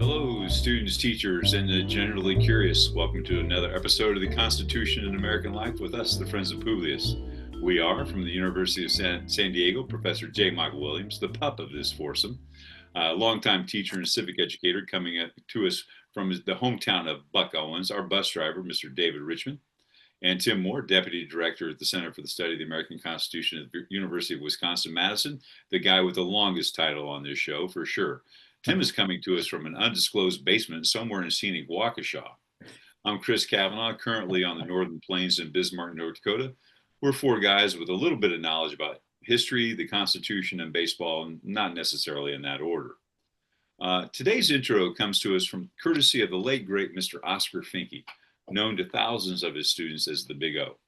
Hello, students, teachers, and the generally curious. Welcome to another episode of the Constitution in American Life with us, the Friends of Publius. We are, from the University of San Diego, Professor J. Michael Williams, the pup of this foursome, a longtime teacher and civic educator coming to us from the hometown of Buck Owens, our bus driver, Mr. David Richmond, and Tim Moore, Deputy Director at the Center for the Study of the American Constitution at the University of Wisconsin-Madison, the guy with the longest title on this show, for sure. Tim is coming to us from an undisclosed basement somewhere in scenic Waukesha. I'm Chris Kavanaugh, currently on the Northern Plains in Bismarck, North Dakota. We're four guys with a little bit of knowledge about history, the Constitution, and baseball, and not necessarily in that order. Today's intro comes to us from courtesy of the late, great Mr. Oscar Finke, known to thousands of his students as the Big O.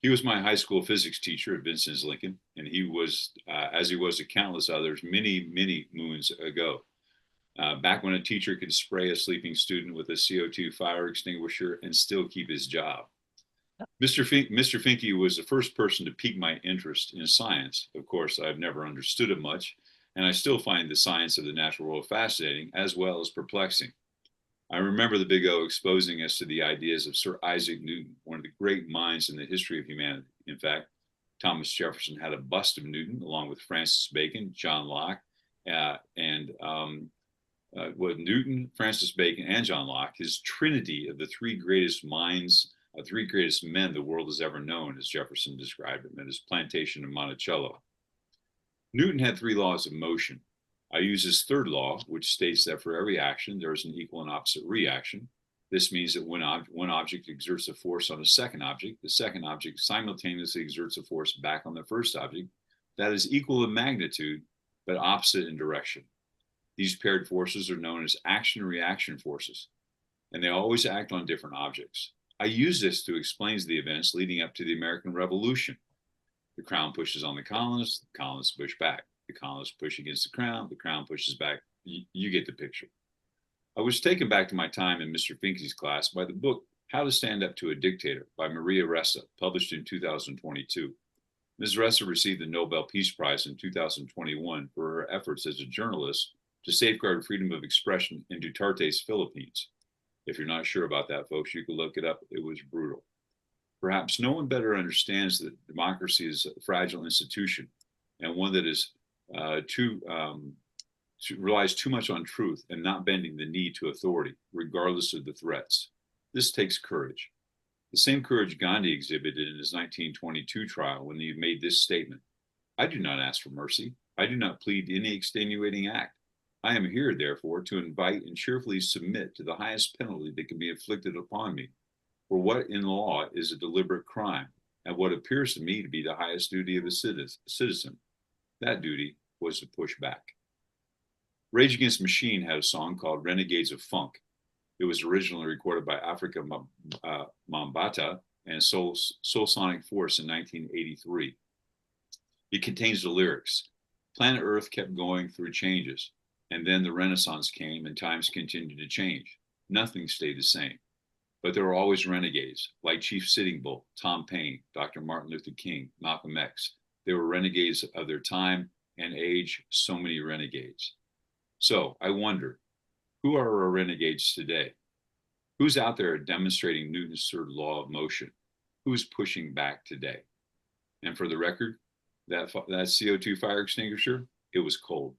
He was my high school physics teacher at Vincent's Lincoln, and he was, as he was to countless others, many, many moons ago. Back when a teacher could spray a sleeping student with a CO2 fire extinguisher and still keep his job. Mr. Finke was the first person to pique my interest in science. Of course, I've never understood it much, and I still find the science of the natural world fascinating as well as perplexing. I remember the Big O exposing us to the ideas of Sir Isaac Newton, one of the great minds in the history of humanity. In fact, Thomas Jefferson had a bust of Newton along with Francis Bacon, John Locke, with Newton, Francis Bacon, and John Locke, his trinity of the three greatest minds, three greatest men the world has ever known, as Jefferson described them, at his plantation in Monticello. Newton had three laws of motion. I use his third law, which states that for every action, there is an equal and opposite reaction. This means that when one object exerts a force on a second object, the second object simultaneously exerts a force back on the first object that is equal in magnitude, but opposite in direction. These paired forces are known as action and reaction forces, and they always act on different objects. I use this to explain the events leading up to the American Revolution. The crown pushes on the colonists push back. The colonists push against the crown pushes back. You get the picture. I was taken back to my time in Mr. Finke's class by the book How to Stand Up to a Dictator by Maria Ressa, published in 2022. Ms. Ressa received the Nobel Peace Prize in 2021 for her efforts as a journalist to safeguard freedom of expression in Duterte's Philippines. If you're not sure about that, folks, you can look it up. It was brutal. Perhaps no one better understands that democracy is a fragile institution and one that is relies too much on truth and not bending the knee to authority, regardless of the threats. This takes courage. The same courage Gandhi exhibited in his 1922 trial when he made this statement: "I do not ask for mercy. I do not plead any extenuating act. I am here, therefore, to invite and cheerfully submit to the highest penalty that can be inflicted upon me for what in law is a deliberate crime and what appears to me to be the highest duty of a citizen. That duty was to push back." Rage Against the Machine had a song called Renegades of Funk. It was originally recorded by Africa Mambata and Soul Sonic Force in 1983. It contains the lyrics: "Planet Earth kept going through changes, and then the Renaissance came and times continued to change. Nothing stayed the same. But there were always renegades, like Chief Sitting Bull, Tom Paine, Dr. Martin Luther King, Malcolm X. They were renegades of their time and age, so many renegades." So I wonder, who are our renegades today? Who's out there demonstrating Newton's third law of motion? Who's pushing back today? And for the record, that CO2 fire extinguisher, it was cold.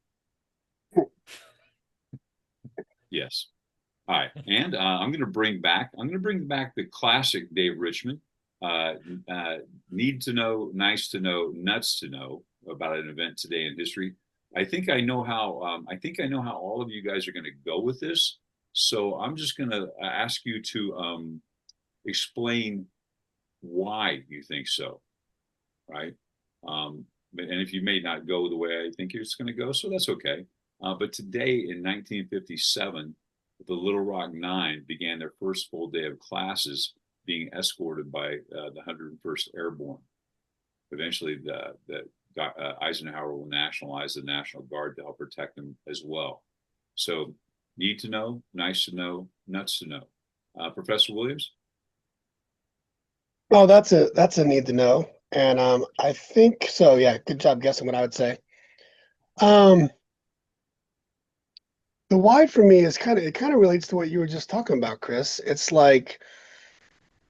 Yes. All right, and I'm going to bring back the classic Dave Richmond. Need to know, nice to know, nuts to know about an event today in history. I think I know how all of you guys are going to go with this. So I'm just going to ask you to explain why you think so, right? And if you may not go the way I think it's going to go, so that's okay. But today in 1957, the Little Rock Nine began their first full day of classes, being escorted by the 101st Airborne. Eventually, Eisenhower will nationalize the National Guard to help protect them as well. So, need to know, nice to know, nuts to know. Professor Williams? Well, that's a need to know. And I think so, yeah, good job guessing what I would say. the why for me is kind of relates to what you were just talking about, Chris. It's like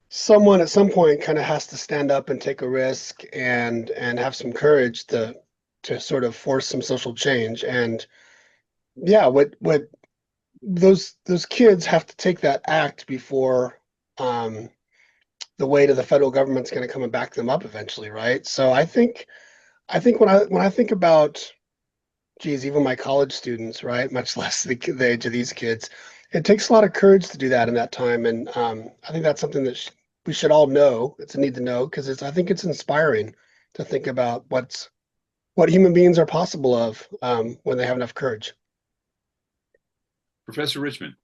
someone at some point kind of has to stand up and take a risk and have some courage to sort of force some social change. And yeah, what those kids have to take that act before um, the weight of the federal government's going to come and back them up eventually, right? So I think when I think about, geez, even my college students, right, much less the age of these kids, it takes a lot of courage to do that in that time, and I think that's something that we should all know. It's a need to know because I think it's inspiring to think about what human beings are possible of when they have enough courage. Professor Richmond.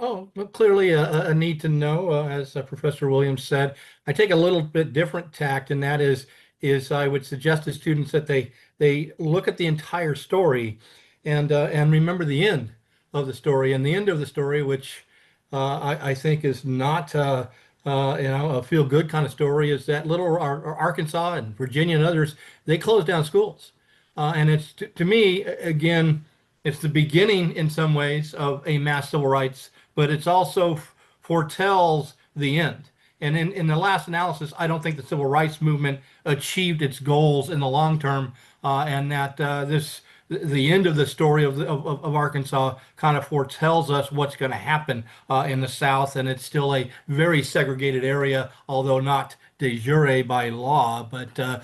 Oh, well, clearly a need to know, as Professor Williams said. I take a little bit different tact, and that is I would suggest to students that they look at the entire story and remember the end of the story. And the end of the story, which I think is not a feel good kind of story, is that little Arkansas and Virginia and others, they closed down schools, and it's to me again. It's the beginning in some ways of a mass civil rights, but it's also foretells the end. And in the last analysis, I don't think the civil rights movement achieved its goals in the long term, and that the end of the story of Arkansas kind of foretells us what's going to happen in the South, and it's still a very segregated area, although not de jure by law, but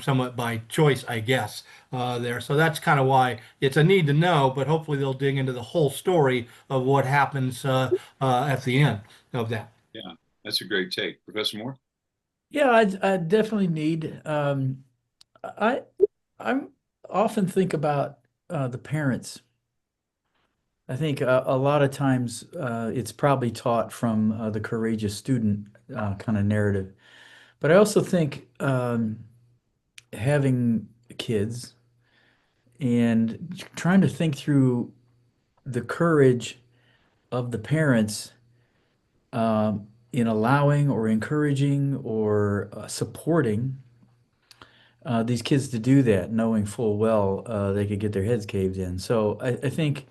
somewhat by choice, I guess, there. So that's kind of why it's a need to know, but hopefully they'll dig into the whole story of what happens at the end of that. Yeah, that's a great take. Professor Moore? Yeah, I definitely need. I I'm often think about the parents. I think a lot of times it's probably taught from the courageous student kind of narrative. But I also think having kids and trying to think through the courage of the parents in allowing or encouraging or supporting these kids to do that, knowing full well they could get their heads caved in. So I think,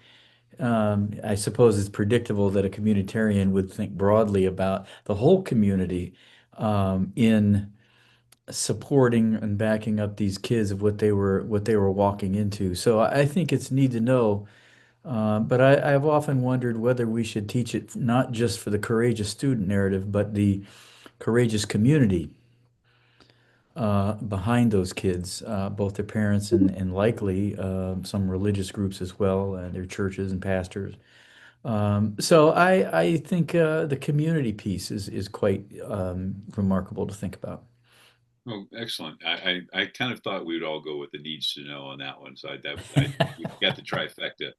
I suppose it's predictable that a communitarian would think broadly about the whole community in supporting and backing up these kids of what they were walking into. So I think it's need to know. But I've often wondered whether we should teach it not just for the courageous student narrative, but the courageous community behind those kids, both their parents and likely some religious groups as well, their churches and pastors. So I think the community piece is quite remarkable to think about. Oh, excellent. I kind of thought we would all go with the needs to know on that one. So I we got the trifecta.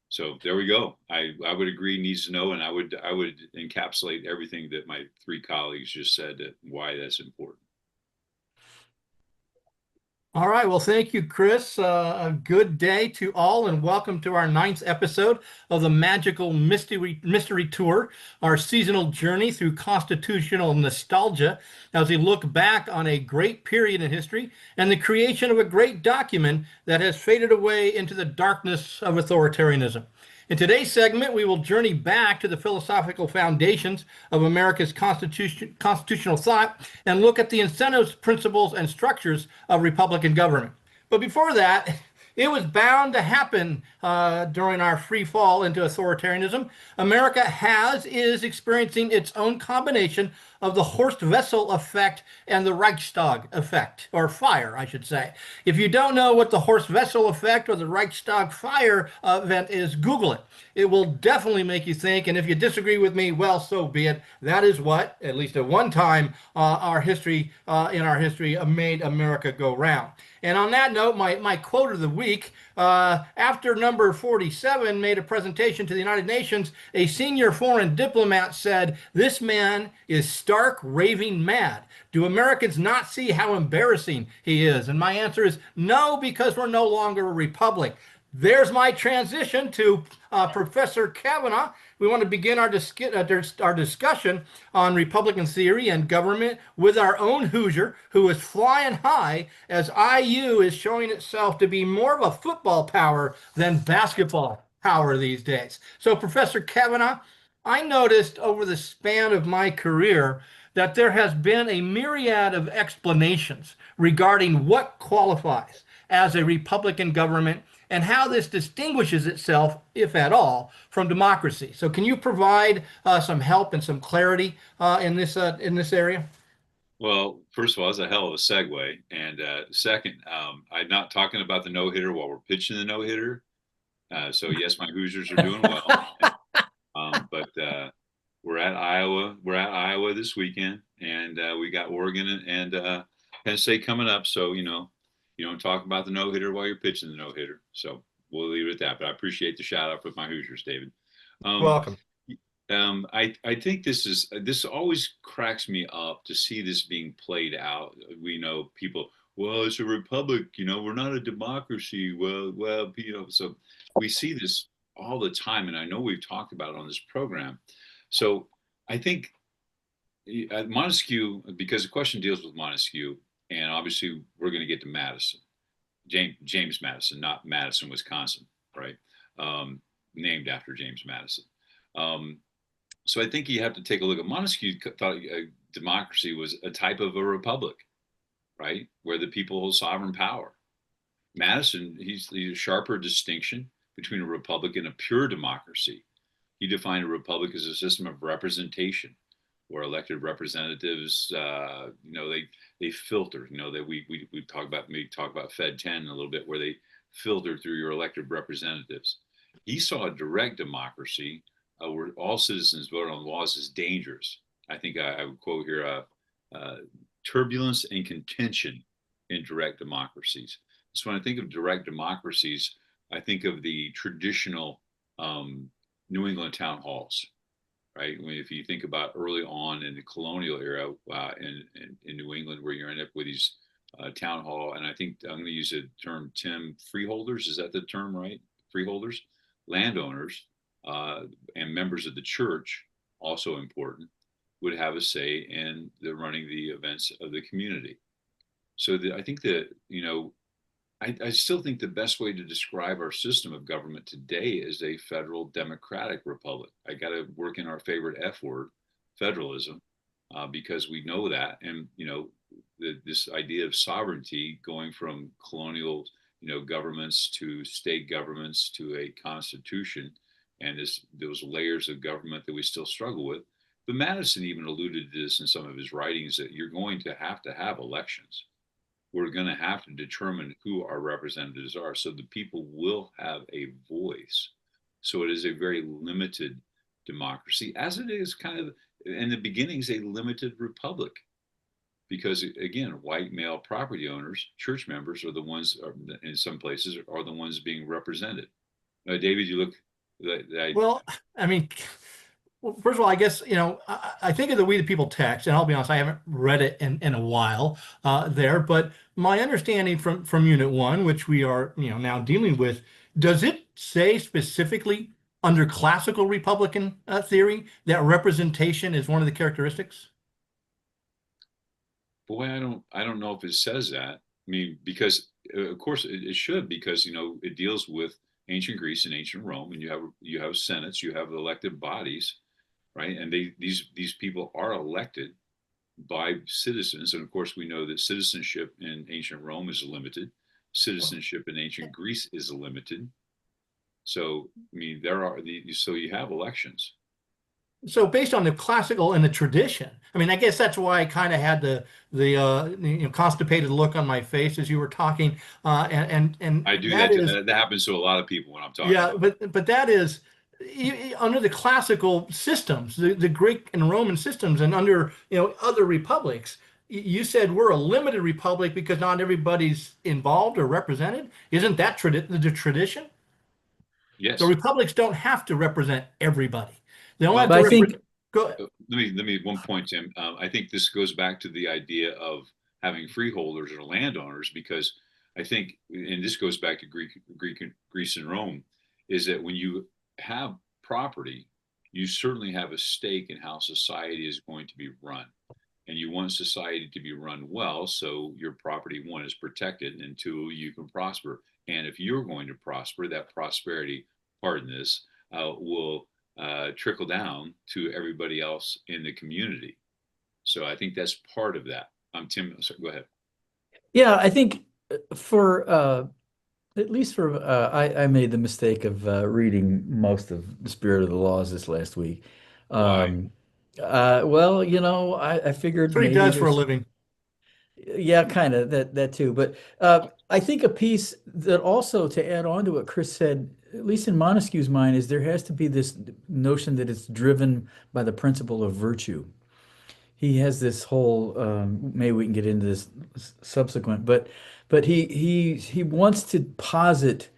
So there we go. I would agree needs to know, and I would encapsulate everything that my three colleagues just said, why that's important. All right. Well, thank you, Chris. A good day to all, and welcome to our ninth episode of the Magical Mystery Tour, our seasonal journey through constitutional nostalgia as we look back on a great period in history and the creation of a great document that has faded away into the darkness of authoritarianism. In today's segment, we will journey back to the philosophical foundations of America's constitutional thought and look at the incentives, principles, and structures of Republican government. But before that, it was bound to happen during our free fall into authoritarianism. America is experiencing its own combination of the Horst Wessel effect and the Reichstag effect, or fire, I should say. If you don't know what the Horst Wessel effect or the Reichstag fire event is, Google it. It will definitely make you think, and if you disagree with me, well, so be it. That is what, at least at one time, our history made America go round. And on that note, my quote of the week, after number 47 made a presentation to the United Nations, a senior foreign diplomat said, "This man is stark raving mad. Do Americans not see how embarrassing he is?" And my answer is no, because we're no longer a republic. There's my transition to Professor Kavanaugh. We want to begin our discussion on Republican theory and government with our own Hoosier, who is flying high as IU is showing itself to be more of a football power than basketball. power these days. So, Professor Kavanaugh, I noticed over the span of my career that there has been a myriad of explanations regarding what qualifies as a Republican government and how this distinguishes itself, if at all, from democracy. So, can you provide some help and some clarity in this area? Well, first of all, it's a hell of a segue. And second, I'm not talking about the no hitter while we're pitching the no hitter. So yes, my Hoosiers are doing well. But we're at Iowa. We're at Iowa this weekend, and we got Oregon and Penn State coming up. So you don't talk about the no hitter while you're pitching the no hitter. So we'll leave it at that. But I appreciate the shout out with my Hoosiers, David. Welcome. I think this always cracks me up to see this being played out. We know people, well, it's a republic, we're not a democracy. Well, so we see this all the time, and I know we've talked about it on this program. So I think Montesquieu, because the question deals with Montesquieu, and obviously we're going to get to Madison, James Madison, not Madison, Wisconsin, right? Named after James Madison. So I think you have to take a look at Montesquieu thought democracy was a type of a republic, right? Where the people hold sovereign power. Madison, he's the sharper distinction between a republic and a pure democracy. He defined a republic as a system of representation where elected representatives, they filter, that we talk about Fed 10 a little bit, where they filter through your elected representatives. He saw a direct democracy where all citizens vote on laws is dangerous. I think I would quote here, turbulence and contention in direct democracies. So when I think of direct democracies, I think of the traditional New England town halls, right? If you think about early on in the colonial era in New England, where you end up with these town hall, and I think I'm going to use the term, Tim, freeholders, is that the term, right? Freeholders, landowners, and members of the church, also important, would have a say in the running the events of the community. So I think that, I still think the best way to describe our system of government today is a federal democratic republic. I got to work in our favorite F word, federalism, because we know that. And, this idea of sovereignty going from colonial, governments to state governments to a constitution, and those layers of government that we still struggle with. But Madison even alluded to this in some of his writings, that you're going to have elections. We're going to have to determine who our representatives are, so the people will have a voice. So it is a very limited democracy, as it is kind of in the beginnings a limited republic, because again, white male property owners, church members, are the ones, in some places, are the ones being represented. David, you look. Well, I mean, first of all, I guess, I think of the We the People text, and I'll be honest, I haven't read it in a while there, but my understanding from Unit 1, which we are, now dealing with, does it say specifically under classical Republican theory that representation is one of the characteristics? Boy, I don't know if it says that. I mean, because of course it should, because it deals with ancient Greece and ancient Rome, and you have senates, you have elected bodies, right? And these people are elected by citizens, and of course we know that citizenship in ancient Rome is limited, citizenship in ancient Greece is limited. So I mean, so you have elections. So based on the classical and the tradition, I mean, I guess that's why I kind of had the constipated look on my face as you were talking, and I do that. That happens to a lot of people when I'm talking. Yeah, but that is under the classical systems, the Greek and Roman systems, and under other republics. You said we're a limited republic because not everybody's involved or represented. Isn't that the tradition? Yes. The republics don't have to represent everybody. They don't Well, have to I think. Let me 1 point, Tim. I think this goes back to the idea of having freeholders or landowners, because I think, and this goes back to Greece and Rome, is that when you have property, you certainly have a stake in how society is going to be run. And you want society to be run well, so your property, one, is protected, and two, you can prosper. And if you're going to prosper, that prosperity pardon this, will trickle down to everybody else in the community. So I think that's part of that. Tim, sorry, go ahead. Yeah, I think for at least for I made the mistake of reading most of The Spirit of the Laws this last week. Why? Um, well, I That's figured what he maybe does for a there's living. yeah, kind of that too. But I think a piece that also to add on to what Chris said, at least in Montesquieu's mind, is there has to be this notion that it's driven by the principle of virtue. He has this whole maybe we can get into this subsequent, but he wants to posit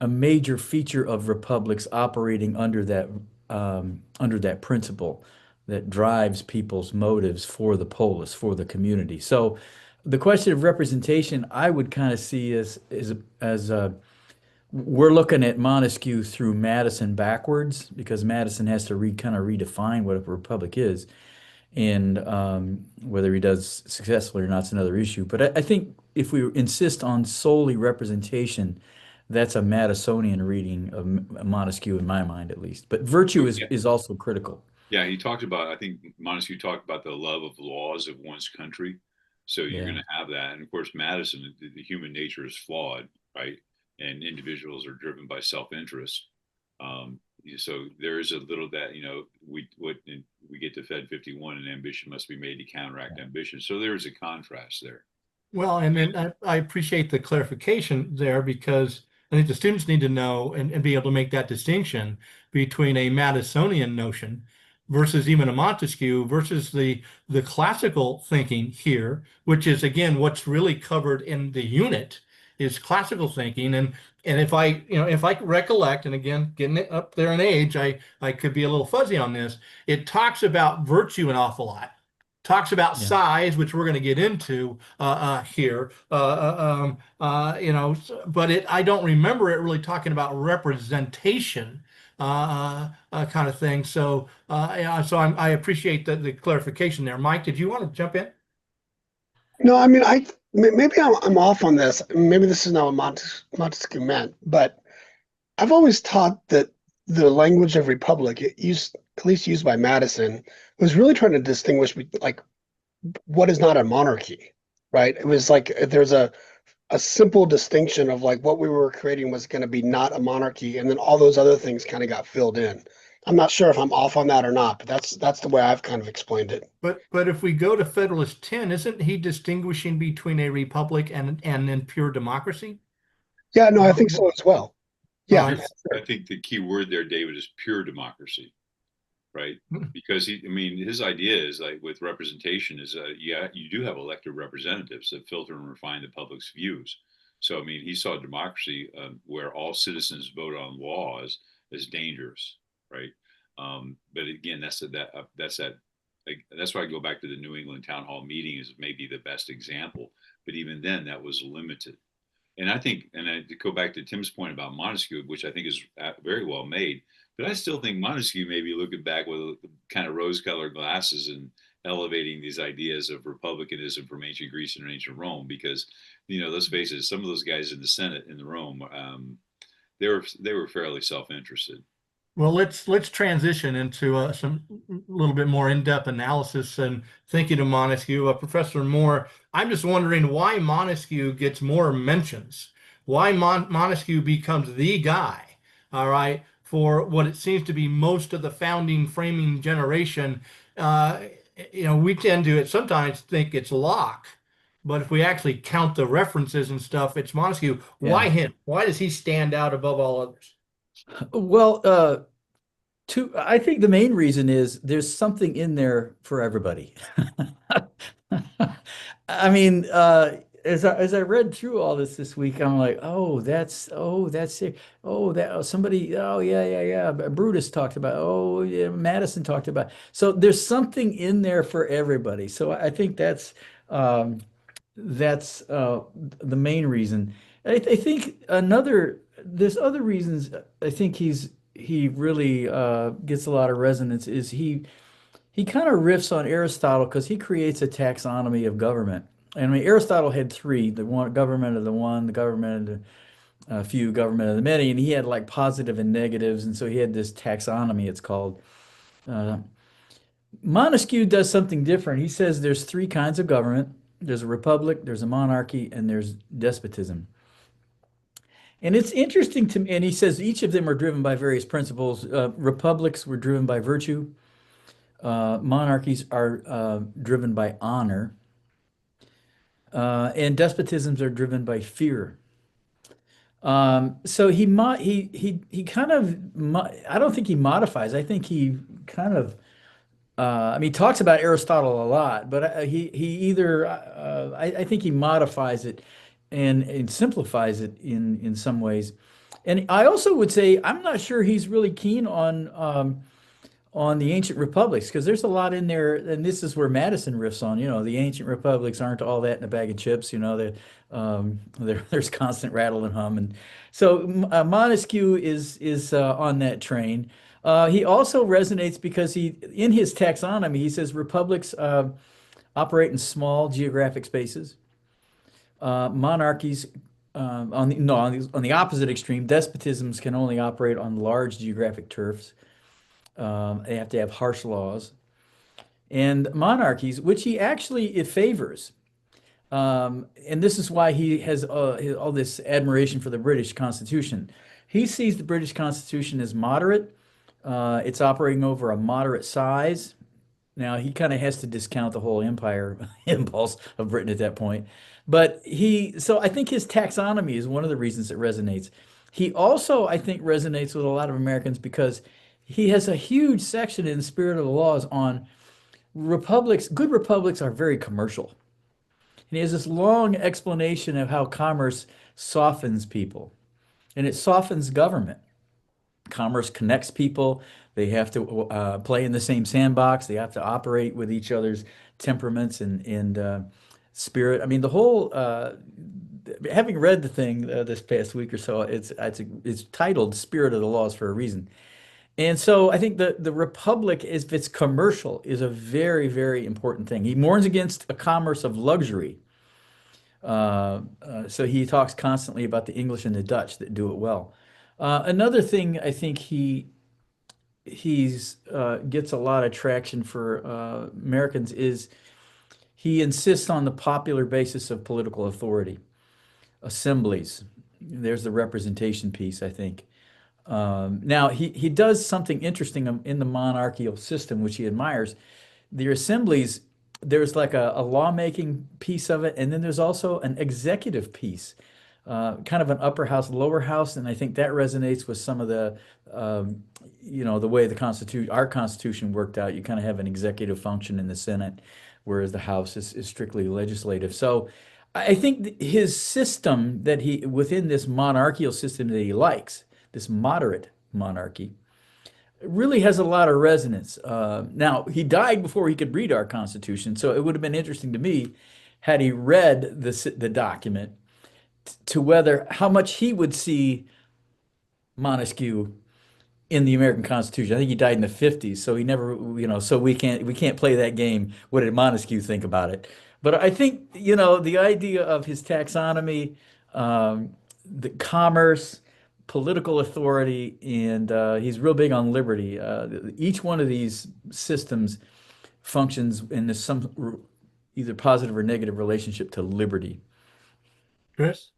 a major feature of republics operating under that principle that drives people's motives for the polis, for the community. So the question of representation, I would kind of see as we're looking at Montesquieu through Madison backwards because Madison has to kind of redefine what a republic is. And whether he does successfully or not is another issue. But I think if we insist on solely representation, that's a Madisonian reading of Montesquieu in my mind, at least. But virtue Yeah, is also critical. yeah. He talked about. I think Montesquieu talked about the love of laws of one's country. So you're going Yeah. to have that, and of course, Madison. The human nature is flawed, right? And individuals are driven by self-interest. Um, so there is a little that we get to Fed 51, and ambition must be made to counteract ambition. So there is a contrast there. Well, and then I appreciate the clarification there because I think the students need to know and be able to make that distinction between a Madisonian notion versus even a Montesquieu versus the classical thinking here, which is again what's really covered in the unit is classical thinking. And if I recollect, and again, getting it up there in age, I could be a little fuzzy on this. It talks about virtue an awful lot talks about Yeah. size, which we're going to get into here. But I don't remember it really talking about representation kind of thing. So, yeah, so I appreciate the clarification there. Mike, did you want to jump in? No, I mean, maybe I'm off on this. Maybe this is not what Montesquieu meant, but I've always taught that the language of republic, at least used by Madison, was really trying to distinguish like what is not a monarchy, right? It was like there's a simple distinction of like what we were creating was going to be not a monarchy, and then all those other things kind of got filled in. I'm not sure if I'm off on that or not, but that's the way I've kind of explained it. But if we go to Federalist 10, isn't he distinguishing between a republic and then pure democracy? Yeah, no, I think so as well. All Yeah, right. I think the key word there, David, is pure democracy, right? Because I mean, his idea is like with representation is, yeah, you do have elected representatives that filter and refine the public's views. So, I mean, he saw democracy where all citizens vote on laws as dangerous, right? But again, that's why I go back to the New England town hall meeting is maybe the best example. But even then, that was limited. And I think, and I, to go back to Tim's point about Montesquieu, which I think is very well made, but I still think Montesquieu may be looking back with kind of rose-colored glasses and elevating these ideas of republicanism from ancient Greece and ancient Rome, because let's face it, some of those guys in the Senate in the Rome, they were fairly self-interested. Well, let's transition into some little bit more in-depth analysis and thinking of Montesquieu. Professor Moore, I'm just wondering why Montesquieu gets more mentions, why Montesquieu becomes the guy, all right, for what it seems to be most of the founding framing generation. Uh, we tend to sometimes think it's Locke, but if we actually count the references and stuff, it's Montesquieu. Yeah. Why him? Why does he stand out above all others? Well, I think the main reason is there's something in there for everybody. I mean, as I read through all this week, I'm like, that's it. Oh, somebody, oh yeah. Brutus talked about, oh yeah, Madison talked about. So there's something in there for everybody. So I think that's the main reason. I think there's other reasons. I think he really gets a lot of resonance. Is he kind of riffs on Aristotle because he creates a taxonomy of government. And I mean, Aristotle had three: the one government of the one, the government of a few, government of the many, and he had like positive and negatives, and so he had this taxonomy, it's called. Uh, Montesquieu does something different. He says there's three kinds of government. There's a republic, there's a monarchy, and there's despotism. And it's interesting to me, and he says each of them are driven by various principles. Republics were driven by virtue. Monarchies are driven by honor. And despotisms are driven by fear. So he kind of I don't think he modifies. I think he kind of I mean, he talks about Aristotle a lot, but he either I think he modifies it and simplifies it in some ways. And I also would say I'm not sure he's really keen on the ancient republics because there's a lot in there, and this is where Madison riffs on. The ancient republics aren't all that in a bag of chips. There's constant rattle and hum, and so Montesquieu is on that train. He also resonates because in his taxonomy, he says republics operate in small geographic spaces. Monarchies, on the opposite extreme, despotisms can only operate on large geographic turfs. They have to have harsh laws. And monarchies, which he actually favors. And this is why he has all this admiration for the British Constitution. He sees the British Constitution as moderate. It's operating over a moderate size. Now, he kind of has to discount the whole empire impulse of Britain at that point. So I think his taxonomy is one of the reasons it resonates. He also, I think, resonates with a lot of Americans because he has a huge section in the Spirit of the Laws on republics. Good republics are very commercial. And he has this long explanation of how commerce softens people and it softens government. Commerce connects people. They have to play in the same sandbox. They have to operate with each other's temperaments and spirit. I mean, the whole, having read the thing this past week or so, it's titled Spirit of the Laws for a reason. And so I think the republic, if it's commercial, is a very, very important thing. He warns against a commerce of luxury. So he talks constantly about the English and the Dutch that do it well. Another thing I think he's gets a lot of traction for Americans is he insists on the popular basis of political authority, assemblies. There's the representation piece, I think. Now, he does something interesting in the monarchical system, which he admires. The assemblies, there's like a lawmaking piece of it, and then there's also an executive piece, kind of an upper house, lower house, and I think that resonates with some of the way our Constitution worked out. You kind of have an executive function in the Senate, whereas the House is strictly legislative. So I think his system within this monarchical system that he likes, this moderate monarchy, really has a lot of resonance. Now, he died before he could read our Constitution, so it would have been interesting to me had he read the document to how much he would see Montesquieu in the American Constitution. I think he died in the 50s, so he never, so we can't play that game. What did Montesquieu think about it? But I think, the idea of his taxonomy, the commerce, political authority, and he's real big on liberty. Each one of these systems functions in some either positive or negative relationship to liberty. Chris?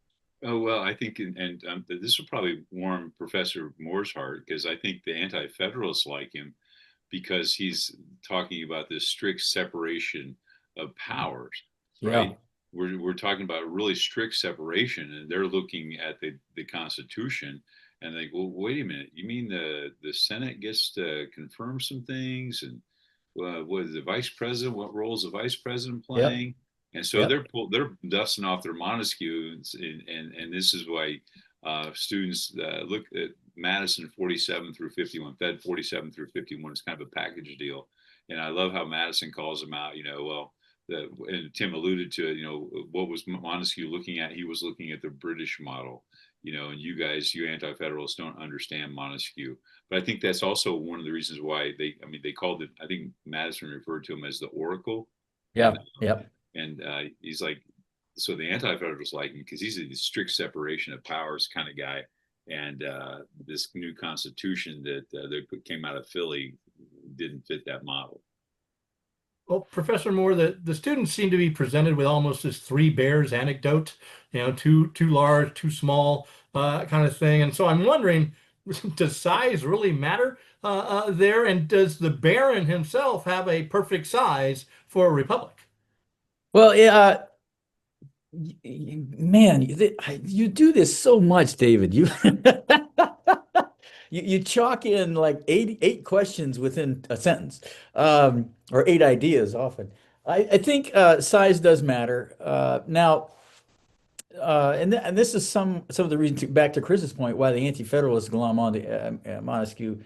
Oh, well, I think, and this will probably warm Professor Moore's heart, because I think the anti-federalists like him because he's talking about this strict separation of powers, right? Yeah. We're talking about really strict separation, and they're looking at the Constitution and they go, well, wait a minute, you mean the Senate gets to confirm some things, and what is the vice president? What role is the vice president playing? Yep. And so they're dusting off their Montesquieu, and this is why students look at Madison 47 through 51, Fed 47 through 51 is kind of a package deal. And I love how Madison calls them out. And Tim alluded to it, what was Montesquieu looking at? He was looking at the British model, and you anti-federalists don't understand Montesquieu. But I think that's also one of the reasons why they called it, I think Madison referred to him as the Oracle. Yeah. Yep. And he's like, so the anti-federalists like him because he's a strict separation of powers kind of guy. And this new constitution that came out of Philly didn't fit that model. Well, Professor Moore, the students seem to be presented with almost this three bears anecdote, too large, too small, kind of thing. And so I'm wondering, does size really matter there? And does the baron himself have a perfect size for a republic? Well, yeah, man, you do this so much, David. You chalk in like eight questions within a sentence, or eight ideas often. I think size does matter. Now, and this is some of the reasons, back to Chris's point, why the anti-federalists glom on to Montesquieu,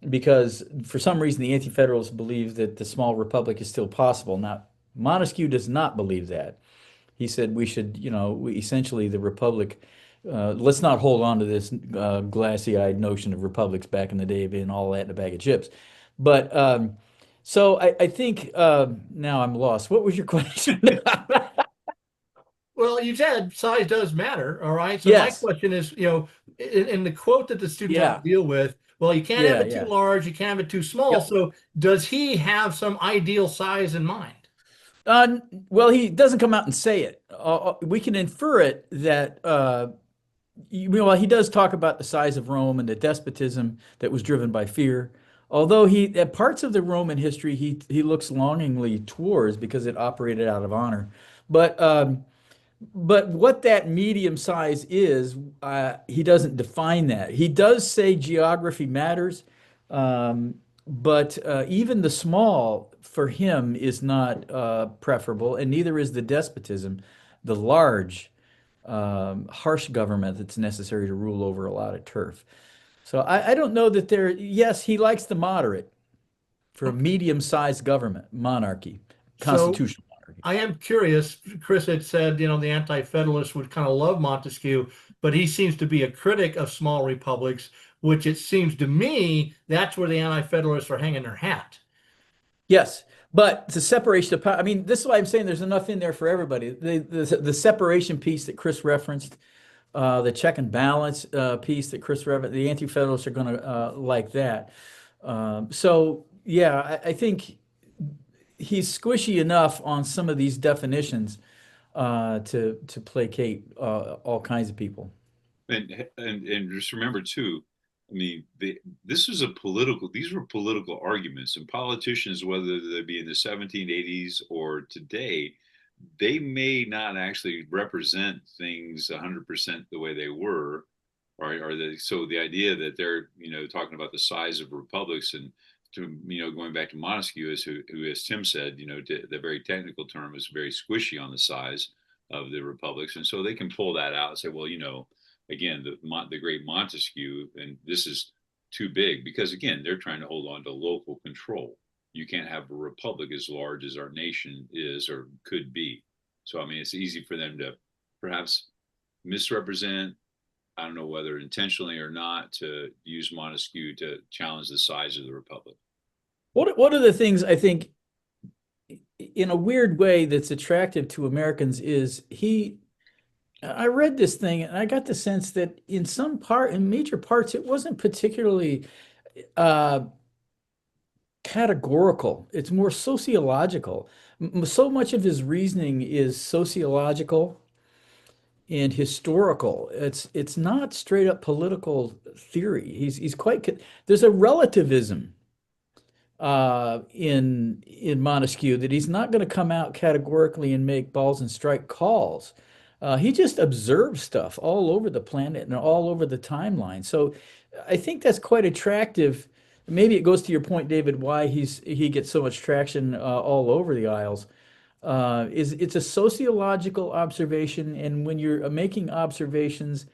because for some reason the anti-federalists believe that the small republic is still possible. Now, Montesquieu does not believe that. He said we should, essentially the republic, let's not hold on to this glassy-eyed notion of republics back in the day being all that in a bag of chips. But so I think now I'm lost. What was your question? Well, you said size does matter, all right? So Yes. my question is, in the quote that the students have Yeah. to deal with, well, you can't have it too Yeah. large, you can't have it too small. Yep. So does he have some ideal size in mind? Well, he doesn't come out and say it. We can infer it that well, he does talk about the size of Rome and the despotism that was driven by fear. Although parts of the Roman history he looks longingly towards because it operated out of honor. But what that medium size is, he doesn't define that. He does say geography matters, but even the small for him is not preferable, and neither is the despotism, the large, harsh government that's necessary to rule over a lot of turf. So I don't know that yes, he likes the moderate for a medium-sized government, monarchy, So constitutional monarchy. I am curious. Chris had said, the anti-federalists would kind of love Montesquieu, but he seems to be a critic of small republics, which it seems to me that's where the anti-federalists are hanging their hat. Yes, but the separation of power. I mean, this is why I'm saying there's enough in there for everybody. The separation piece that Chris referenced, the check and balance piece that Chris referenced, the anti-federalists are going to like that. So yeah, I think he's squishy enough on some of these definitions to placate all kinds of people. And just remember too, I mean, these were political arguments, and politicians, whether they be in the 1780s or today, they may not actually represent things 100% the way they were, so the idea that they're talking about the size of republics and going back to Montesquieu, who as Tim said, the very technical term is very squishy on the size of the republics, and so they can pull that out and say, well, again, the great Montesquieu, and this is too big because again, they're trying to hold on to local control. You can't have a republic as large as our nation is or could be. So I mean, it's easy for them to perhaps misrepresent. I don't know whether intentionally or not, to use Montesquieu to challenge the size of the republic. One of the things I think, in a weird way, that's attractive to Americans is I read this thing and I got the sense that in major parts, it wasn't particularly categorical. It's more sociological. So much of his reasoning is sociological and historical. It's not straight up political theory. There's a relativism in Montesquieu that he's not going to come out categorically and make balls and strike calls. He just observes stuff all over the planet and all over the timeline. So I think that's quite attractive. Maybe it goes to your point, David, why he gets so much traction all over the aisles. It's a sociological observation, and when you're making observations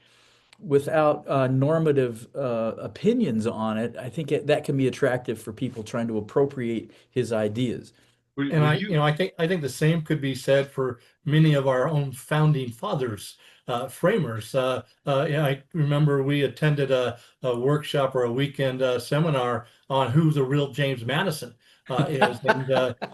without normative opinions on it, I think that can be attractive for people trying to appropriate his ideas. And I think the same could be said for many of our own founding fathers. framers. Yeah, I remember we attended a workshop or a weekend seminar on who the real James Madison is,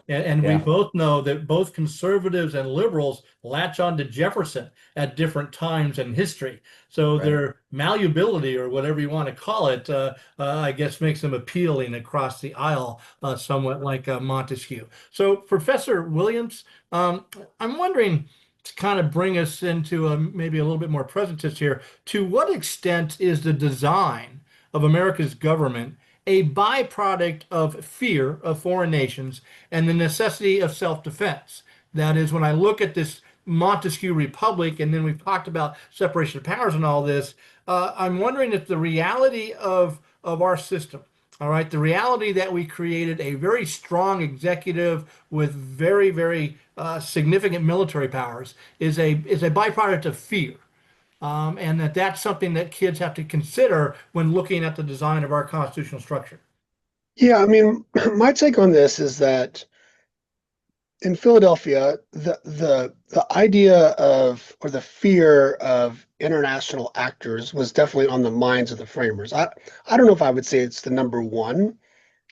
and we Yeah, both know that both conservatives and liberals latch on to Jefferson at different times in history. So right. their malleability, or whatever you want to call it, I guess makes them appealing across the aisle, somewhat like Montesquieu. So, Professor Williams, I'm wondering, to kind of bring us into maybe a little bit more presentist here, to what extent is the design of America's government a byproduct of fear of foreign nations and the necessity of self-defense? That is, when I look at this Montesquieu Republic, and then we've talked about separation of powers and all this, I'm wondering if the reality of our system, all right, the reality that we created a very strong executive with very, very significant military powers is a byproduct of fear, and that's something that kids have to consider when looking at the design of our constitutional structure. Yeah, I mean, my take on this is that in Philadelphia, the idea of or the fear of international actors was definitely on the minds of the framers. I don't know if I would say it's the number one,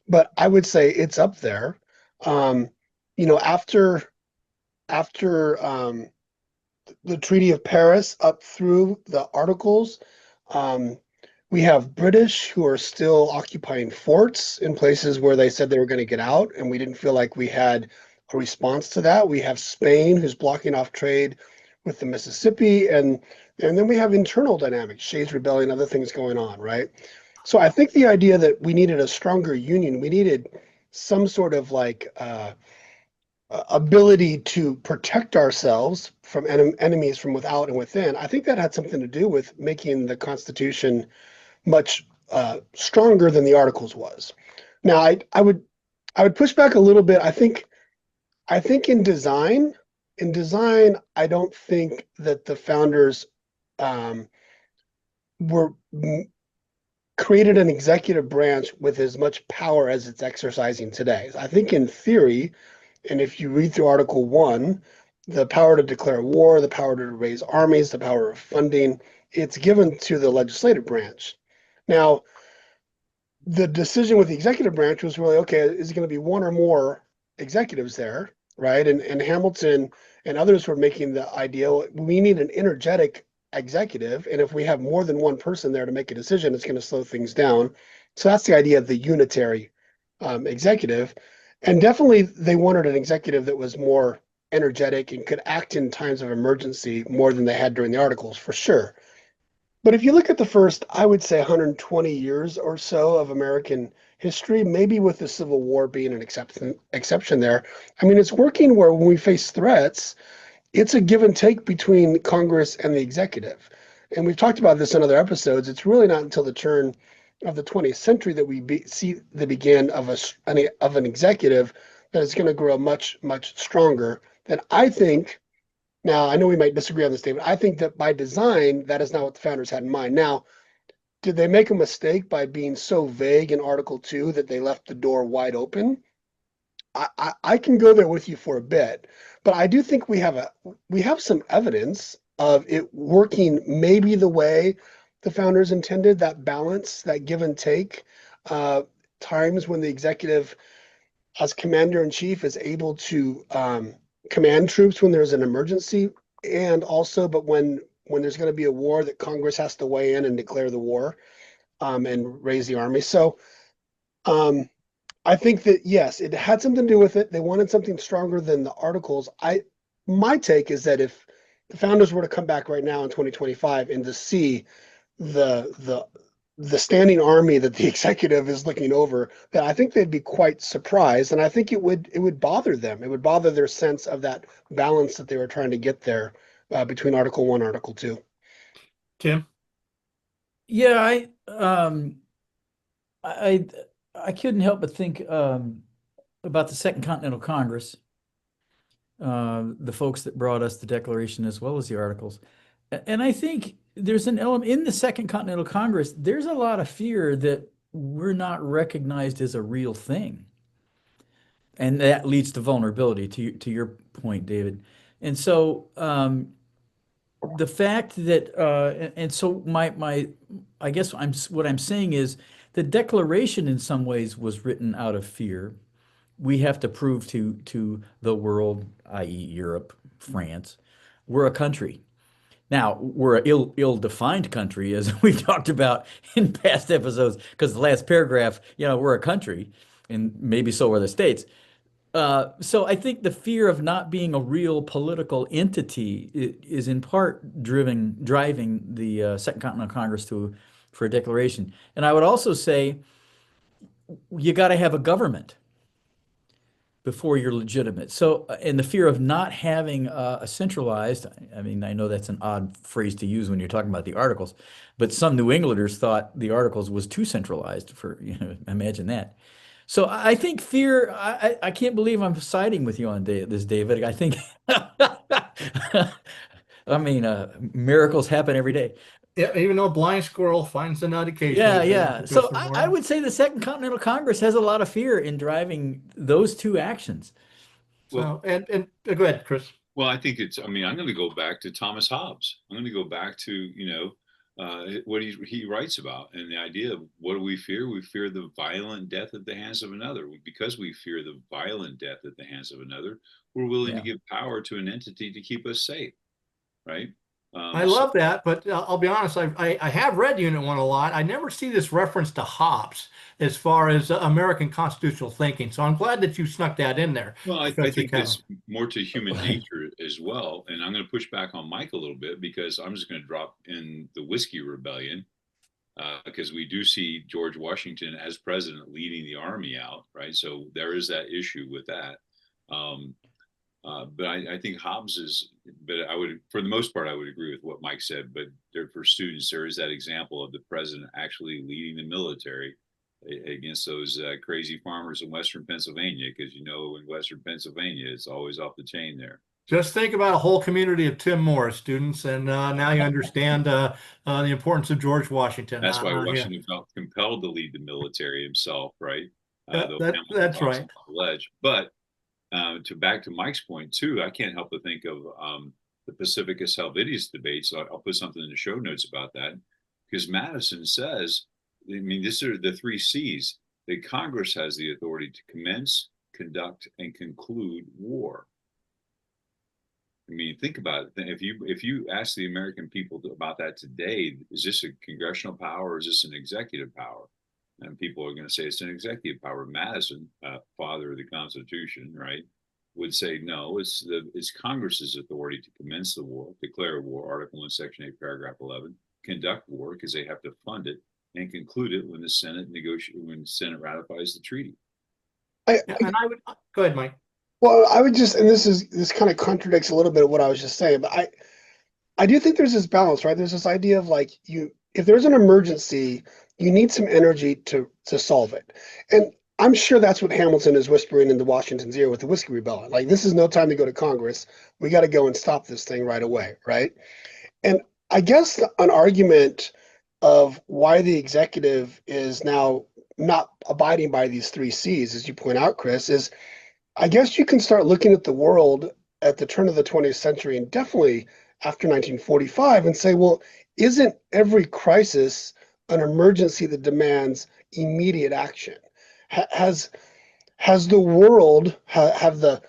but I would say it's up there. Um, after the Treaty of Paris up through the Articles, um, we have British who are still occupying forts in places where they said they were going to get out, and we didn't feel like we had a response to that. We have Spain who's blocking off trade with the Mississippi, and then we have internal dynamics, Shays Rebellion, other things going on, right? So I think the idea that we needed a stronger union, we needed some sort of ability to protect ourselves from enemies from without and within. I think that had something to do with making the Constitution much stronger than the Articles was. Now, I would push back a little bit. I think in design, I don't think that the founders um, were created an executive branch with as much power as it's exercising today. I think in theory, and if you read through Article 1, the power to declare war, the power to raise armies, the power of funding, it's given to the legislative branch. Now, the decision with the executive branch was really, okay, is it going to be one or more executives there, right? And Hamilton and others were making the idea we need an energetic executive, and if we have more than one person there to make a decision, it's going to slow things down. So that's the idea of the unitary executive. And definitely they wanted an executive that was more energetic and could act in times of emergency more than they had during the Articles, for sure. But if you look at the first, I would say 120 years or so of American history, maybe with the Civil War being an exception there, I mean, it's working where when we face threats, it's a give and take between Congress and the executive. And we've talked about this in other episodes. It's really not until the turn of the 20th century that we see the begin of an executive that is going to grow much, much stronger. Than I think now, I know we might disagree on this statement. I think that by design, that is not what the founders had in mind. Now, did they make a mistake by being so vague in Article 2 that they left the door wide open? I can go there with you for a bit, but I do think we have some evidence of it working maybe the way the founders intended, that balance, that give and take, uh, times when the executive as commander in chief is able to command troops when there's an emergency, and also, but when there's going to be a war, that Congress has to weigh in and declare the war and raise the army. So um, I think that yes, it had something to do with it. They wanted something stronger than the Articles. My take is that if the founders were to come back right now in 2025 and to see the the the standing army that the executive is looking over, that I think they'd be quite surprised, and I think it would bother them. It would bother their sense of that balance that they were trying to get there between Article 1, Article 2. Tim? Yeah, I I couldn't help but think about the Second Continental Congress, the folks that brought us the Declaration as well as the Articles. And I think there's an element in the Second Continental Congress, there's a lot of fear that we're not recognized as a real thing. And that leads to vulnerability, to your point, David. And so the fact that and so my I guess what I'm saying is the Declaration in some ways was written out of fear. We have to prove to the world, i.e., Europe, France, we're a country. Now, we're an ill-defined country, as we talked about in past episodes, because the last paragraph, we're a country, and maybe so are the states. So I think the fear of not being a real political entity is in part driving the Second Continental Congress for a declaration. And I would also say you got to have a government before you're legitimate. So, and the fear of not having a centralized, I mean, I know that's an odd phrase to use when you're talking about the Articles, but some New Englanders thought the Articles was too centralized for, imagine that. So I think fear, I can't believe I'm siding with you on this, David. I think, I mean, miracles happen every day. Yeah, even though a blind squirrel finds a nut occasionally. Yeah. So I would say the Second Continental Congress has a lot of fear in driving those two actions. So, and go ahead, Chris. Well, I think I'm going to go back to Thomas Hobbes. I'm going to go back to, what he writes about, and the idea of what do we fear? We fear the violent death at the hands of another. Because we fear the violent death at the hands of another, we're willing to give power to an entity to keep us safe, right? I love that, but I'll be honest, I have read Unit 1 a lot. I never see this reference to Hobbes as far as American constitutional thinking. So I'm glad that you snuck that in there. Well, I think it's more to human nature as well. And I'm going to push back on Mike a little bit, because I'm just going to drop in the Whiskey Rebellion, because we do see George Washington as president leading the army out, right? So there is that issue with that. But I think Hobbes but for the most part, I would agree with what Mike said. But for students, there is that example of the president actually leading the military against those crazy farmers in Western Pennsylvania, because in Western Pennsylvania, it's always off the chain there. Just think about a whole community of Tim Morris students, and now you understand the importance of George Washington. That's why Washington felt compelled to lead the military himself, right? That's right. But back to Mike's point too, I can't help but think of the Pacificus Helvidius debate. So I'll put something in the show notes about that, because Madison says, I mean, these are the 3 C's. That Congress has the authority to commence, conduct, and conclude war. I mean, think about it. If you ask the American people about that today, is this a congressional power or is this an executive power? And people are going to say it's an executive power. Madison, father of the Constitution, right, would say no. It's Congress's authority to commence the war, declare war, Article 1, Section 8, Paragraph 11, conduct war because they have to fund it, and conclude it when the Senate ratifies the treaty. I would go ahead, Mike. Well, I would just, and this kind of contradicts a little bit of what I was just saying, but I do think there's this balance, right? There's this idea of like if there's an emergency, you need some energy to solve it. And I'm sure that's what Hamilton is whispering into Washington's ear with the Whiskey Rebellion. Like, this is no time to go to Congress. We got to go and stop this thing right away, right? And I guess an argument of why the executive is now not abiding by these 3 C's, as you point out, Chris, is I guess you can start looking at the world at the turn of the 20th century, and definitely after 1945, and say, well, isn't every crisis an emergency that demands immediate action? Has the world, have the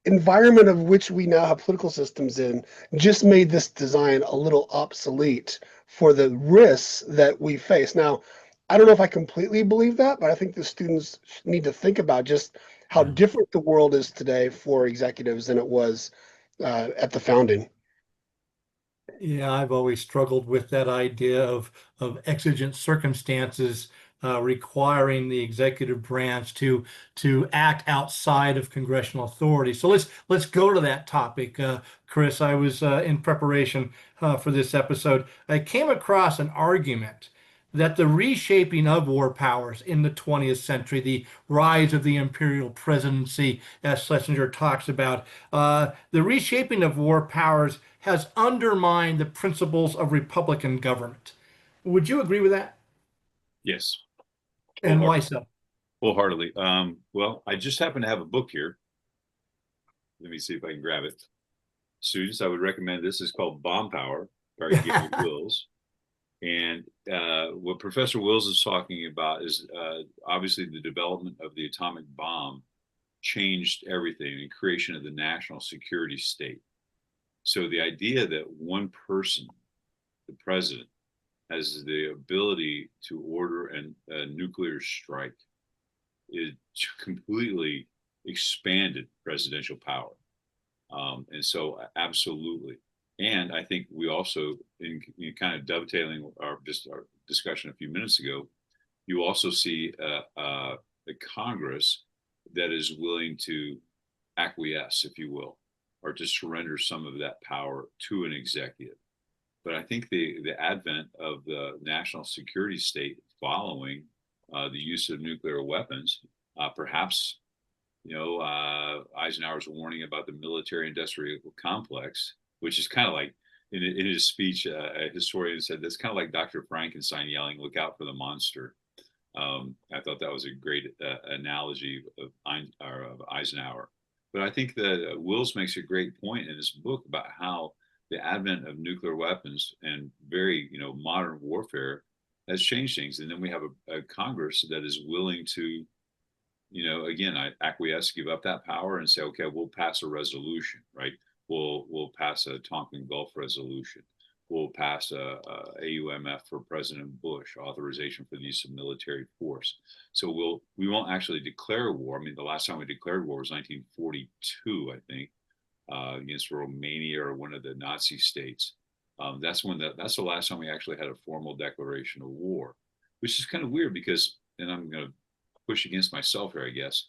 environment of which we now have political systems in, just made this design a little obsolete for the risks that we face? Now, I don't know if I completely believe that, but I think the students need to think about just how different the world is today for executives than it was at the founding. Yeah, I've always struggled with that idea of exigent circumstances requiring the executive branch to act outside of congressional authority. So let's go to that topic, Chris. I was in preparation for this episode. I came across an argument that the reshaping of war powers in the 20th century, the rise of the imperial presidency, as Schlesinger talks about, the reshaping of war powers has undermined the principles of republican government. Would you agree with that? Yes. And why so? Wholeheartedly. Well, I just happen to have a book here. Let me see if I can grab it. students, I would recommend this. Is called Bomb Power by Gary Wills. And what Professor Wills is talking about is obviously the development of the atomic bomb changed everything, the creation of the national security state. So the idea that one person, the president, has the ability to order a nuclear strike, it completely expanded presidential power. And so absolutely. And I think we also, in kind of dovetailing our discussion a few minutes ago, you also see a Congress that is willing to acquiesce, if you will, or to surrender some of that power to an executive. But I think the advent of the national security state following the use of nuclear weapons, perhaps, Eisenhower's warning about the military-industrial complex, which is kind of like, in his speech, a historian said that's kind of like Dr. Frankenstein yelling, "Look out for the monster." I thought that was a great analogy of Eisenhower. But I think that Wills makes a great point in his book about how the advent of nuclear weapons and very, modern warfare has changed things. And then we have a Congress that is willing to, again, I acquiesce, give up that power and say, okay, we'll pass a resolution, right? We'll pass a Tonkin Gulf resolution. We'll pass a AUMF for President Bush, authorization for the use of military force. So we won't actually declare war. I mean, the last time we declared war was 1942, I think, against Romania or one of the Nazi states. That's the last time we actually had a formal declaration of war, which is kind of weird because, and I'm going to push against myself here, I guess.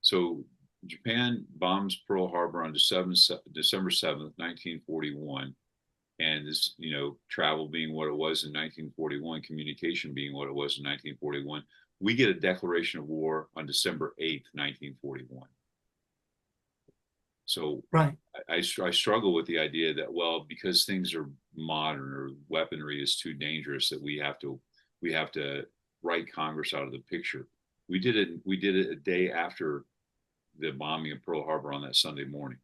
So Japan bombs Pearl Harbor on December 7th, 1941. And this, travel being what it was in 1941, communication being what it was in 1941, we get a declaration of war on December 8th, 1941. So right. I struggle with the idea that, well, because things are modern or weaponry is too dangerous, that we have to write Congress out of the picture. We did it a day after the bombing of Pearl Harbor on that Sunday morning.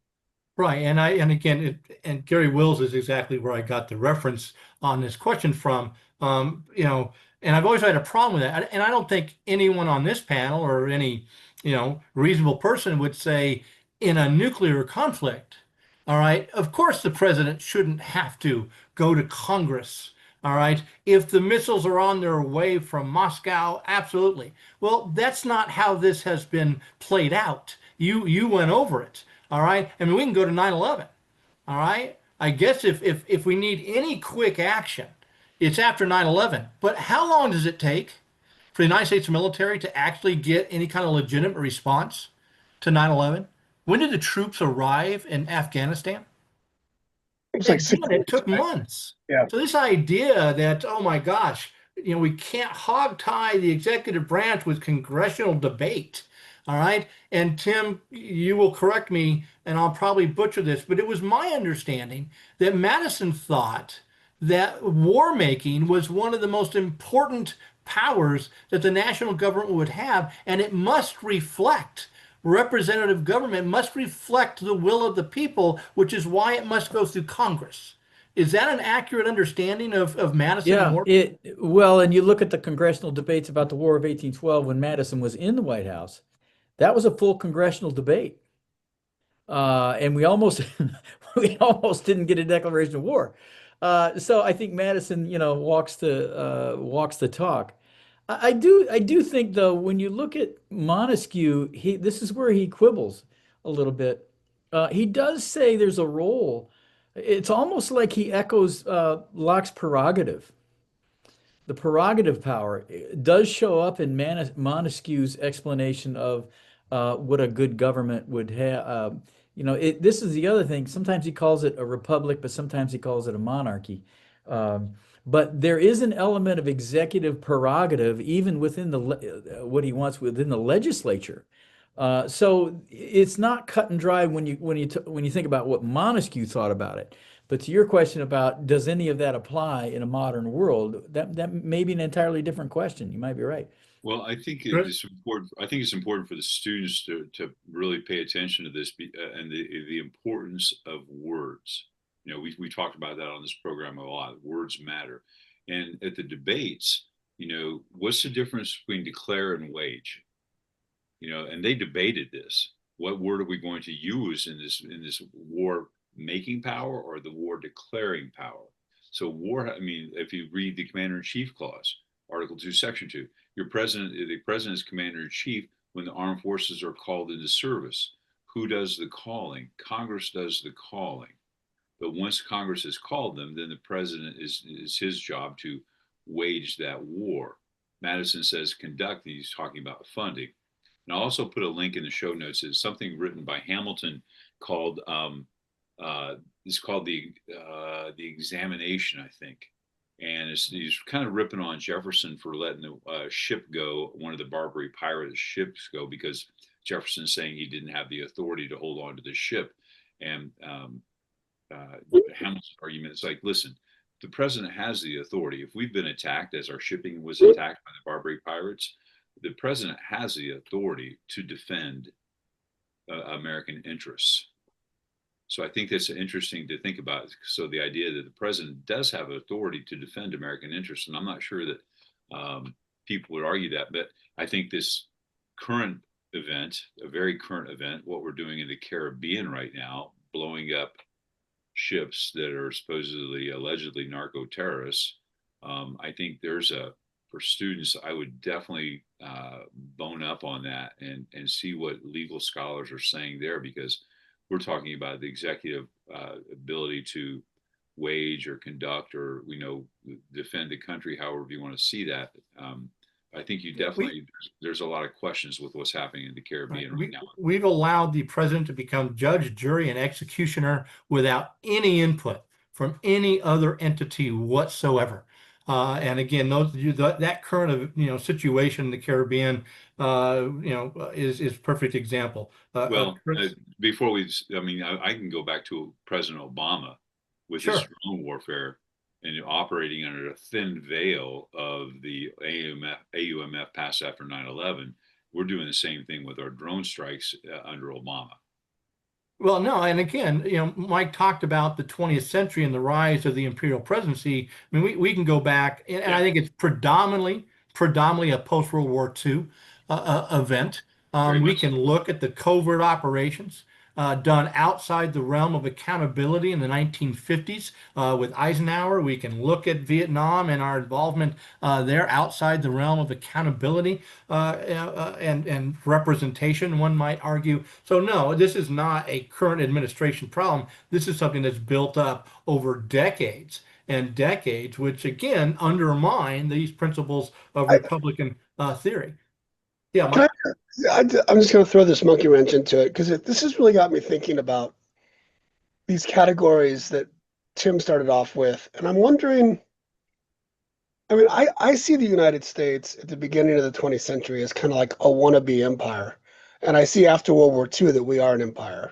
Right, and Gary Wills is exactly where I got the reference on this question from. And I've always had a problem with that, and I don't think anyone on this panel or any, reasonable person would say in a nuclear conflict, all right, of course the president shouldn't have to go to Congress. All right, if the missiles are on their way from Moscow, absolutely. Well, that's not how this has been played out. You went over it. All right. I mean, we can go to 9/11. All right. I guess if we need any quick action, it's after 9/11. But how long does it take for the United States military to actually get any kind of legitimate response to 9/11? When did the troops arrive in Afghanistan? It's like 6 Again, it took months. Yeah. So this idea that, oh my gosh, we can't hogtie the executive branch with congressional debate. All right. And Tim, you will correct me, and I'll probably butcher this, but it was my understanding that Madison thought that war making was one of the most important powers that the national government would have, and it must reflect, representative government must reflect the will of the people, which is why it must go through Congress. Is that an accurate understanding of Madison? Yeah, well, and you look at the congressional debates about the War of 1812 when Madison was in the White House. That was a full congressional debate, and we almost didn't get a declaration of war. So I think Madison, walks the talk. I do think though, when you look at Montesquieu, this is where he quibbles a little bit. He does say there's a role. It's almost like he echoes Locke's prerogative. The prerogative power does show up in Montesquieu's explanation of what a good government would have. This is the other thing. Sometimes he calls it a republic, but sometimes he calls it a monarchy. But there is an element of executive prerogative even within what he wants within the legislature. So it's not cut and dry when you think about what Montesquieu thought about it. But to your question about does any of that apply in a modern world, that may be an entirely different question. You might be right. Well, I think Chris? it's important. I think it's important for the students to really pay attention to this and the importance of words. We talked about that on this program a lot. Words matter, and at the debates, what's the difference between declare and wage? And they debated this. What word are we going to use in this war making power or the war declaring power? So war, I mean, if you read the Commander in Chief clause, Article 2, Section 2, the president is commander in chief when the armed forces are called into service. Who does the calling? Congress does the calling. But once Congress has called them, then the president is his job to wage that war. Madison says conduct, he's talking about funding. And I'll also put a link in the show notes. It's something written by Hamilton called it's called the Examination, I think. And he's kind of ripping on Jefferson for letting the ship go, one of the Barbary pirate ships go, because Jefferson's saying he didn't have the authority to hold on to the ship. And Hamilton's argument is like, listen, the president has the authority. If we've been attacked, as our shipping was attacked by the Barbary pirates, the president has the authority to defend American interests. So I think that's interesting to think about. So the idea that the president does have authority to defend American interests, and I'm not sure that people would argue that, but I think this current event, a very current event, what we're doing in the Caribbean right now, blowing up ships that are supposedly, allegedly narco terrorists, I think for students, I would definitely bone up on that and see what legal scholars are saying there, because we're talking about the executive ability to wage or conduct or defend the country, however you want to see that. I think you definitely there's a lot of questions with what's happening in the Caribbean right now. We've allowed the president to become judge, jury, and executioner without any input from any other entity whatsoever. And again, that current situation in the Caribbean, is perfect example. Before I can go back to President Obama with his drone warfare and operating under a thin veil of the AUMF passed after 9/11. We're doing the same thing with our drone strikes under Obama. Well, no, and again, Mike talked about the 20th century and the rise of the imperial presidency. I mean, we can go back, and I think it's predominantly a post-World War II event. We can look at the covert operations done outside the realm of accountability in the 1950s with Eisenhower. We can look at Vietnam and our involvement there outside the realm of accountability and representation, one might argue. So no, this is not a current administration problem. This is something that's built up over decades and decades, which again undermine these principles of Republican theory. Yeah, Mike. I'm just going to throw this monkey wrench into it, because this has really got me thinking about these categories that Tim started off with. And I'm wondering, I mean, I see the United States at the beginning of the 20th century as kind of like a wannabe empire. And I see after World War II that we are an empire.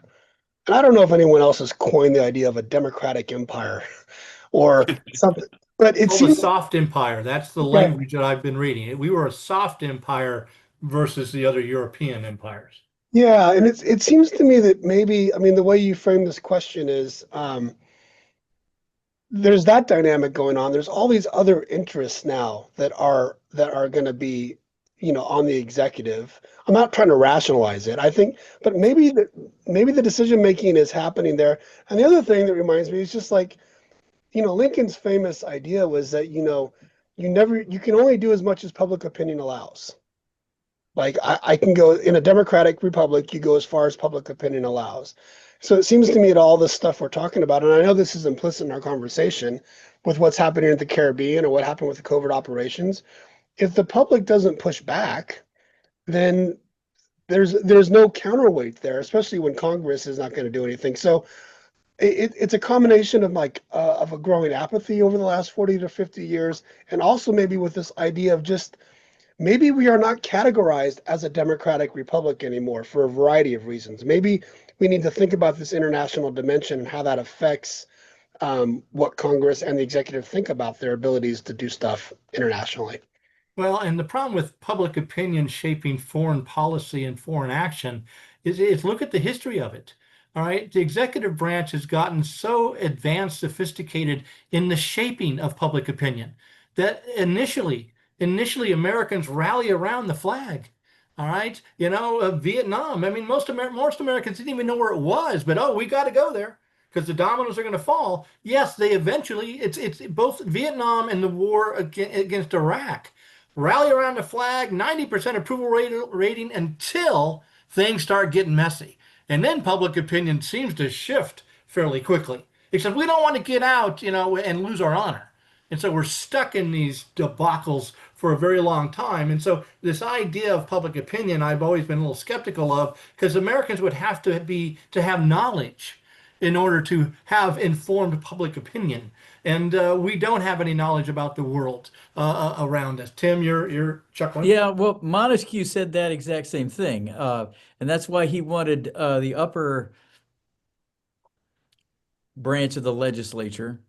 And I don't know if anyone else has coined the idea of a democratic empire or something. But it seems a soft empire. That's the language that I've been reading. We were a soft empire versus the other European empires. Yeah, and it seems to me that maybe, I mean, the way you frame this question is there's that dynamic going on. There's all these other interests now that are going to be, on the executive. I'm not trying to rationalize it. I think, but maybe the decision making is happening there. And the other thing that reminds me is just like, Lincoln's famous idea was that, you can only do as much as public opinion allows. Like I can go in a democratic republic, you go as far as public opinion allows. So it seems to me that all this stuff we're talking about, and I know this is implicit in our conversation with what's happening in the Caribbean or what happened with the covert operations, if the public doesn't push back, then there's no counterweight there, especially when Congress is not going to do anything. So it's a combination of of a growing apathy over the last 40 to 50 years, and also maybe with this idea of just maybe we are not categorized as a democratic republic anymore for a variety of reasons. Maybe we need to think about this international dimension and how that affects what Congress and the executive think about their abilities to do stuff internationally. Well, and the problem with public opinion shaping foreign policy and foreign action is look at the history of it. All right. The executive branch has gotten so advanced, sophisticated in the shaping of public opinion that initially Americans rally around the flag. All right. Vietnam. I mean, most Americans didn't even know where it was, but oh, we got to go there because the dominoes are going to fall. Yes, they eventually, it's both Vietnam and the war against Iraq rally around the flag, 90% approval rating until things start getting messy. And then public opinion seems to shift fairly quickly. Except we don't want to get out, and lose our honor. And so we're stuck in these debacles for a very long time. And so this idea of public opinion, I've always been a little skeptical of because Americans would have to have knowledge in order to have informed public opinion. And we don't have any knowledge about the world around us. Tim, you're chuckling. Yeah, well, Montesquieu said that exact same thing, and that's why he wanted the upper branch of the legislature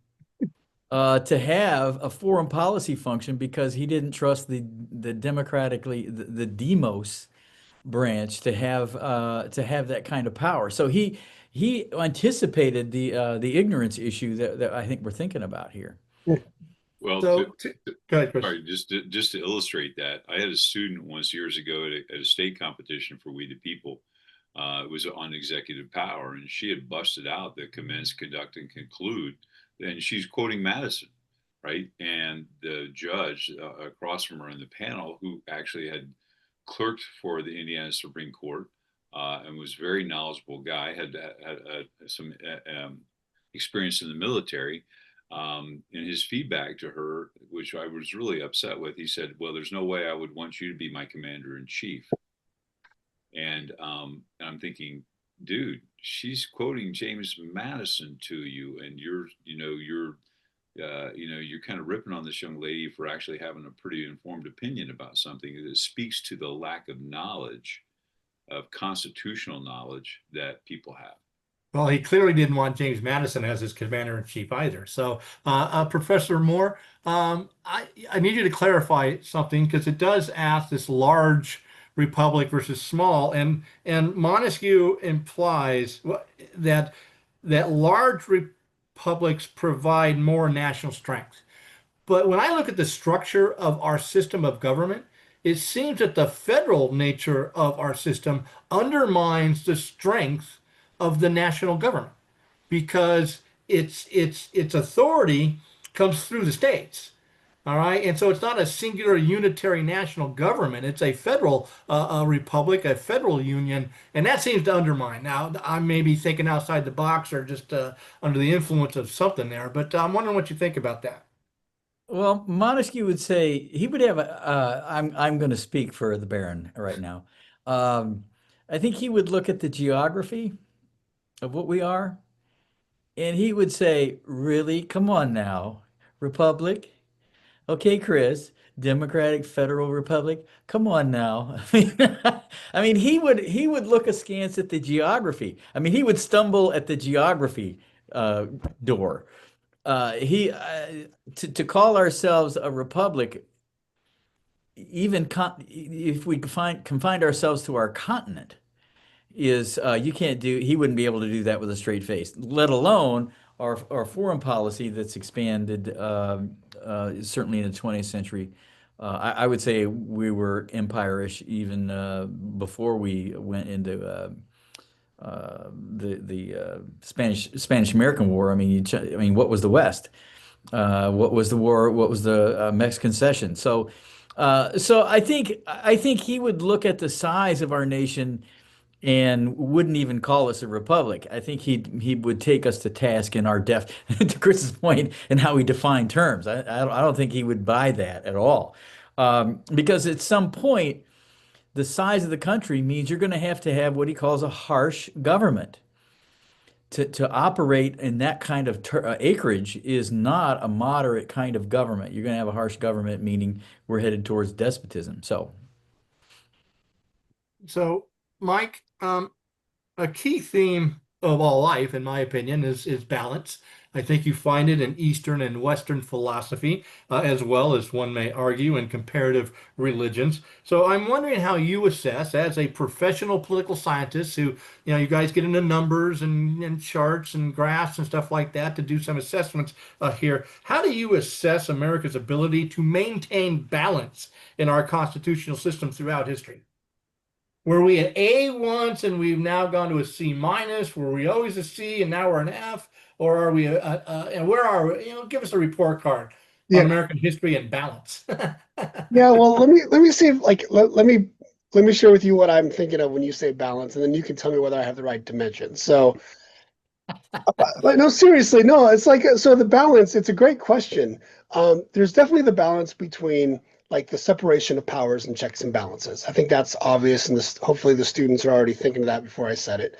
to have a foreign policy function because he didn't trust the democratically the demos branch to have that kind of power. So he anticipated the ignorance issue that I think we're thinking about here. Well, So, go ahead, Chris. sorry, just to illustrate that, I had a student once years ago at a state competition for We the People. It was on executive power, and she had busted out the commence, conduct, and conclude. And she's quoting Madison, right? And the judge across from her in the panel, who actually had clerked for the Indiana Supreme Court and was a very knowledgeable guy, had some experience in the military. In his feedback to her, which I was really upset with, he said, "Well, there's no way I would want you to be my commander in chief." And I'm thinking, dude, she's quoting James Madison to you, and you're kind of ripping on this young lady for actually having a pretty informed opinion about something that speaks to the lack of knowledge, of constitutional knowledge that people have. Well, he clearly didn't want James Madison as his commander in chief either. So, Professor Moore, I need you to clarify something because it does ask this large republic versus small, and Montesquieu implies that large republics provide more national strength. But when I look at the structure of our system of government, it seems that the federal nature of our system undermines the strength of the national government because its authority comes through the states. All right, and so it's not a singular unitary national government. It's a federal republic, a federal union, and that seems to undermine. Now, I may be thinking outside the box or just under the influence of something there, but I'm wondering what you think about that. Well, Montesquieu would say he would have a, I'm going to speak for the Baron right now. I think he would look at the geography of what we are, and he would say, really, come on now, Republic. Okay, Chris, Democratic Federal Republic. Come on now. I mean, he would look askance at the geography. I mean, he would stumble at the geography door. He to call ourselves a republic, even if we confined ourselves to our continent, is you can't do. He wouldn't be able to do that with a straight face. Let alone our foreign policy that's expanded certainly in the 20th century. I would say we were empire-ish even before we went into the Spanish American War. I mean, what was the West? What was the war? What was the Mexican cession? So I think he would look at the size of our nation and wouldn't even call us a republic. I think he would take us to task in our to Chris's point, and how we define terms. I don't think he would buy that at all, because at some point, the size of the country means you're going to have what he calls a harsh government. To operate in that kind of acreage is not a moderate kind of government. You're going to have a harsh government, meaning we're headed towards despotism. So, Mike, a key theme of all life, in my opinion, is balance. I think you find it in Eastern and Western philosophy, as well as one may argue in comparative religions. So I'm wondering how you assess, as a professional political scientist, who, you guys get into numbers and charts and graphs and stuff like that to do some assessments here. How do you assess America's ability to maintain balance in our constitutional system throughout history? Were we an A once and we've now gone to a C minus? Were we always a C and now we're an F? Or are we and where are we? Give us a report card on Yeah. American history and balance. Yeah, well, let me see if like let me share with you what I'm thinking of when you say balance, and then you can tell me whether I have the right dimension. So, like, no, seriously, no, it's like so the balance, it's a great question. There's definitely the balance between like the separation of powers and checks and balances. I think that's obvious, and this hopefully the students are already thinking of that before I said it.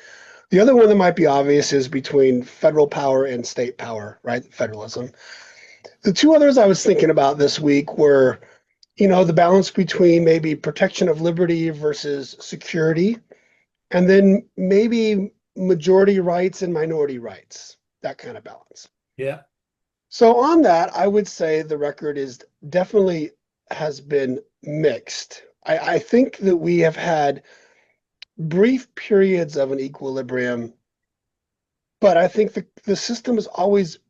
The other one that might be obvious is between federal power and state power, right? Federalism. The two others I was thinking about this week were, the balance between maybe protection of liberty versus security, and then maybe majority rights and minority rights, that kind of balance. Yeah. So on that, I would say the record is definitely has been mixed. I think that we have had brief periods of an equilibrium, but I think the system is always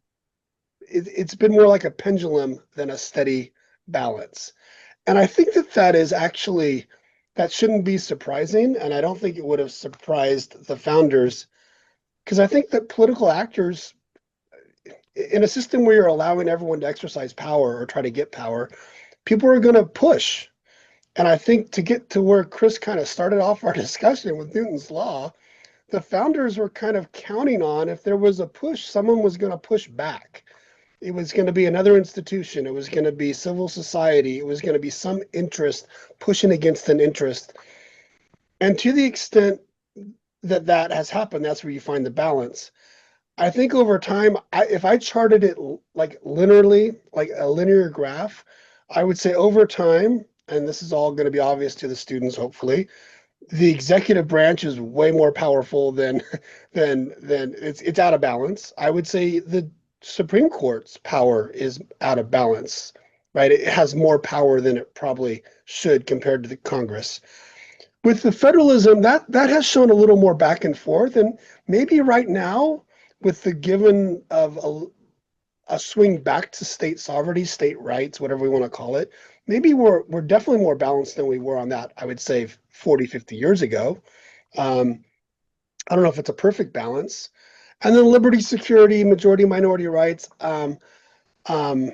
it's been more like a pendulum than a steady balance. And I think that that is actually, that shouldn't be surprising. And I don't think it would have surprised the founders, because I think that political actors, in a system where you're allowing everyone to exercise power or try to get power, people are going to push. And I think to get to where Chris kind of started off our discussion with Newton's law, the founders were kind of counting on if there was a push, someone was going to push back. It was going to be another institution. It was going to be civil society. It was going to be some interest pushing against an interest. And to the extent that that has happened, that's where you find the balance. I think over time, if I charted it like linearly, like a linear graph, I would say over time, and this is all going to be obvious to the students, hopefully, the executive branch is way more powerful than it's out of balance. I would say the Supreme Court's power is out of balance, right? It has more power than it probably should compared to the Congress. With the federalism, that has shown a little more back and forth, and maybe right now, with the given of a swing back to state sovereignty, state rights, whatever we want to call it, maybe we're definitely more balanced than we were on that, I would say 40, 50 years ago. I don't know if it's a perfect balance. And then liberty, security, majority, minority rights. Um, I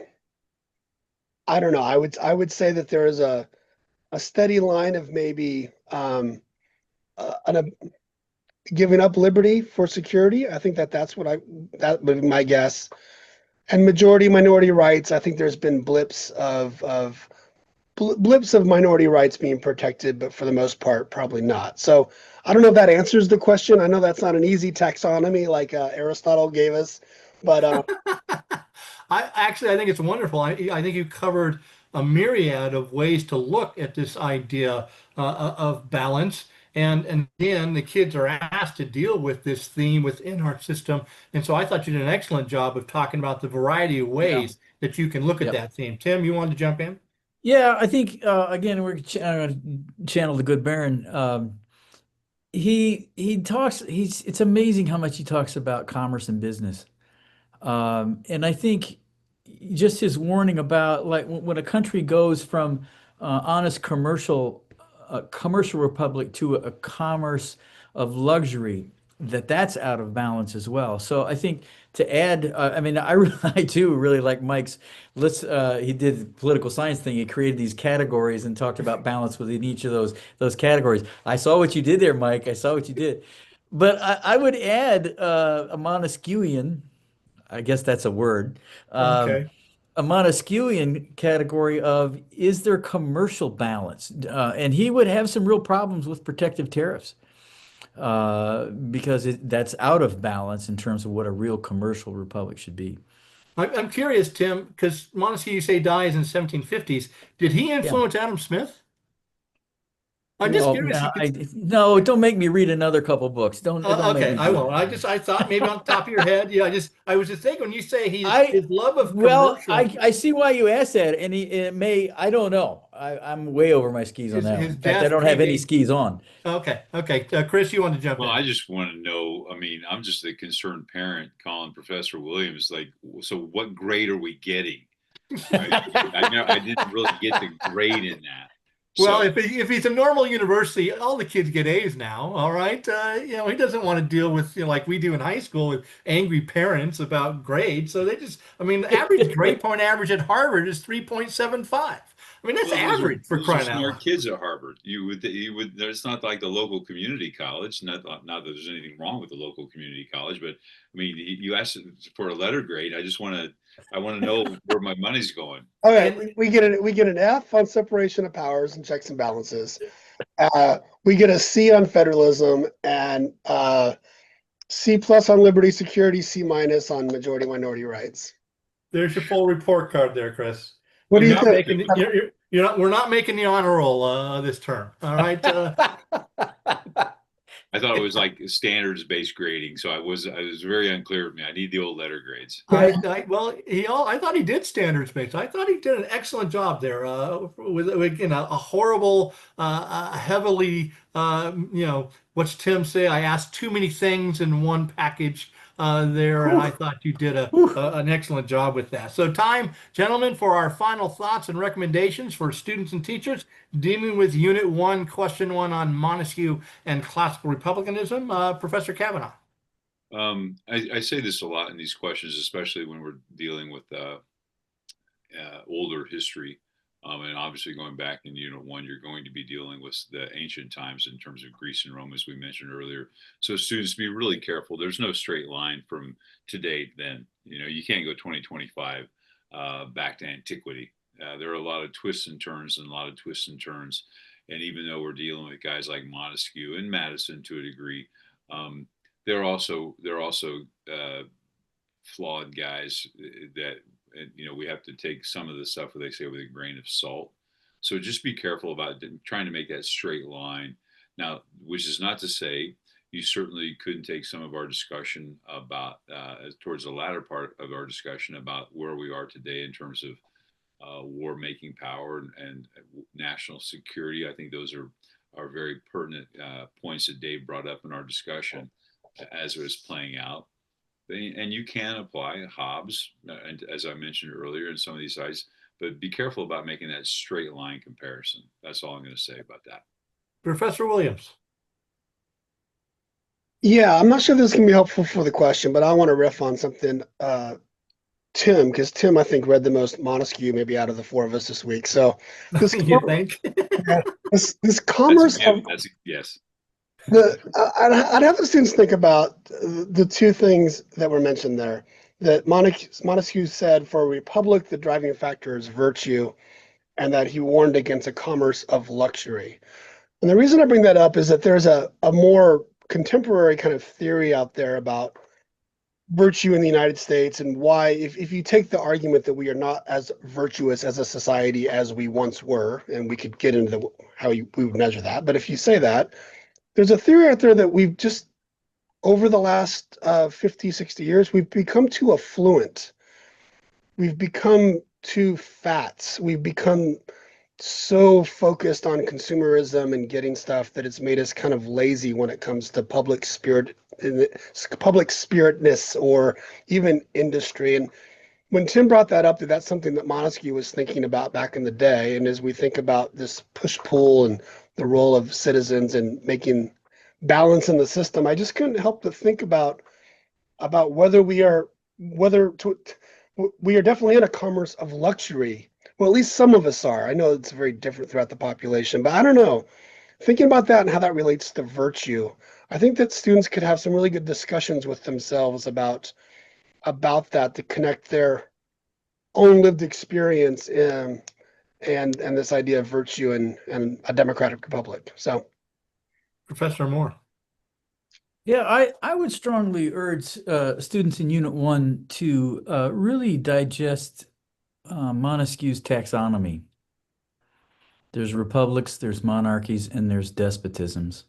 don't know. I would say that there is a steady line of maybe giving up liberty for security. I think that's that would be my guess. And majority, minority rights. I think there's been blips of minority rights being protected, but for the most part, probably not. So I don't know if that answers the question. I know that's not an easy taxonomy like Aristotle gave us, but I think it's wonderful. I think you covered a myriad of ways to look at this idea of balance. And again, the kids are asked to deal with this theme within our system. And so I thought you did an excellent job of talking about the variety of Yeah. ways that you can look at Yep. that theme. Tim, you wanted to jump in? Yeah, I think again we're channel the good Baron. He talks. It's amazing how much he talks about commerce and business. And I think just his warning about like when a country goes from honest commercial republic to a commerce of luxury, that's out of balance as well. So I think to add, I mean, I too really like Mike's. He did the political science thing. He created these categories and talked about balance within each of those categories. I saw what you did there, Mike. I saw what you did. But I would add a Montesquieuian. I guess that's a word. Okay. A Montesquieuian category of is there commercial balance? And he would have some real problems with protective tariffs because that's out of balance in terms of what a real commercial republic should be. I'm curious, Tim, because Montesquieu, you say, dies in 1750s. Did he Yeah. influence Adam Smith? I'm just No, curious. no, don't make me read another couple books. Don't make Okay, me I do won't. that. I thought maybe on top of your head. Yeah, I was just thinking when you say his love of Well, commercial, I see why you asked that, and I don't know. I'm way over my skis on that one. his In fact, I death don't have any predate. skis on. Okay, okay. Chris, you want to jump Well, in? I just want to know. I mean, I'm just a concerned parent calling Professor Williams, like, so what grade are we getting? Right? I didn't really get the grade in that. Well, So, if he's a normal university, all the kids get A's now. All right, he doesn't want to deal with like we do in high school with angry parents about grades. So I mean, the average grade point average at Harvard is 3.75. I mean, that's well, average for those are crying out smart loud. kids at Harvard. You would. It's not like the local community college. Not that there's anything wrong with the local community college, but I mean, you asked for a letter grade. I want to know where my money's going. Okay, And we get an F on separation of powers and checks and balances. We get a C on federalism and C plus on liberty, security, C minus on majority minority rights. there's your full report card there, Chris. What do you think? We're not making the honor roll this term. All right. I thought it was like standards-based grading, so I was very unclear with me. I need the old letter grades. I thought he did standards based. I thought he did an excellent job there with a horrible, heavily, what's Tim say? I asked too many things in one package there, and I thought you did an excellent job with that. So time, gentlemen, for our final thoughts and recommendations for students and teachers dealing with Unit 1, Question 1 on Montesquieu and classical republicanism. Professor Kavanaugh. I say this a lot in these questions, especially when we're dealing with older history. And obviously, going back in Unit 1, you're going to be dealing with the ancient times in terms of Greece and Rome, as we mentioned earlier. So, students, be really careful. There's no straight line from today to then. You can't go 2025 back to antiquity. There are a lot of twists and turns and a lot of twists and turns. And even though we're dealing with guys like Montesquieu and Madison to a degree, they're also flawed guys that we have to take some of the stuff that they say with a grain of salt. So just be careful about trying to make that straight line. Now, which is not to say you certainly couldn't take some of our discussion about towards the latter part of our discussion about where we are today in terms of war making power and national security. I think those are very pertinent points that Dave brought up in our discussion as it was playing out. And you can apply Hobbes, and as I mentioned earlier, in some of these sites, but be careful about making that straight line comparison. That's all I'm going to say about that. Professor Williams. Yeah, I'm not sure if this can be helpful for the question, but I want to riff on something Tim, because Tim, I think, read the most Montesquieu maybe out of the four of us this week. So this, You think? yeah, this commerce of Yes. I'd have the students think about the two things that were mentioned there. That Montesquieu said for a republic, the driving factor is virtue, and that he warned against a commerce of luxury. And the reason I bring that up is that there's a more contemporary kind of theory out there about virtue in the United States and why, if you take the argument that we are not as virtuous as a society as we once were, and we could get into we would measure that, but if you say that, there's a theory out there that we've just, over the last 50, 60 years, we've become too affluent. We've become too fat. We've become so focused on consumerism and getting stuff that it's made us kind of lazy when it comes to public spiritness or even industry. And when Tim brought that up, that's something that Montesquieu was thinking about back in the day. And as we think about this push-pull and the role of citizens and making balance in the system, I just couldn't help but think about whether we are definitely in a commerce of luxury. Well, at least some of us are. I know it's very different throughout the population, but I don't know. Thinking about that and how that relates to virtue, I think that students could have some really good discussions with themselves about that to connect their own lived experience and this idea of virtue and a democratic republic. So, Professor Moore. Yeah, I would strongly urge students in Unit 1 to really digest Montesquieu's taxonomy. There's republics, there's monarchies, and there's despotisms.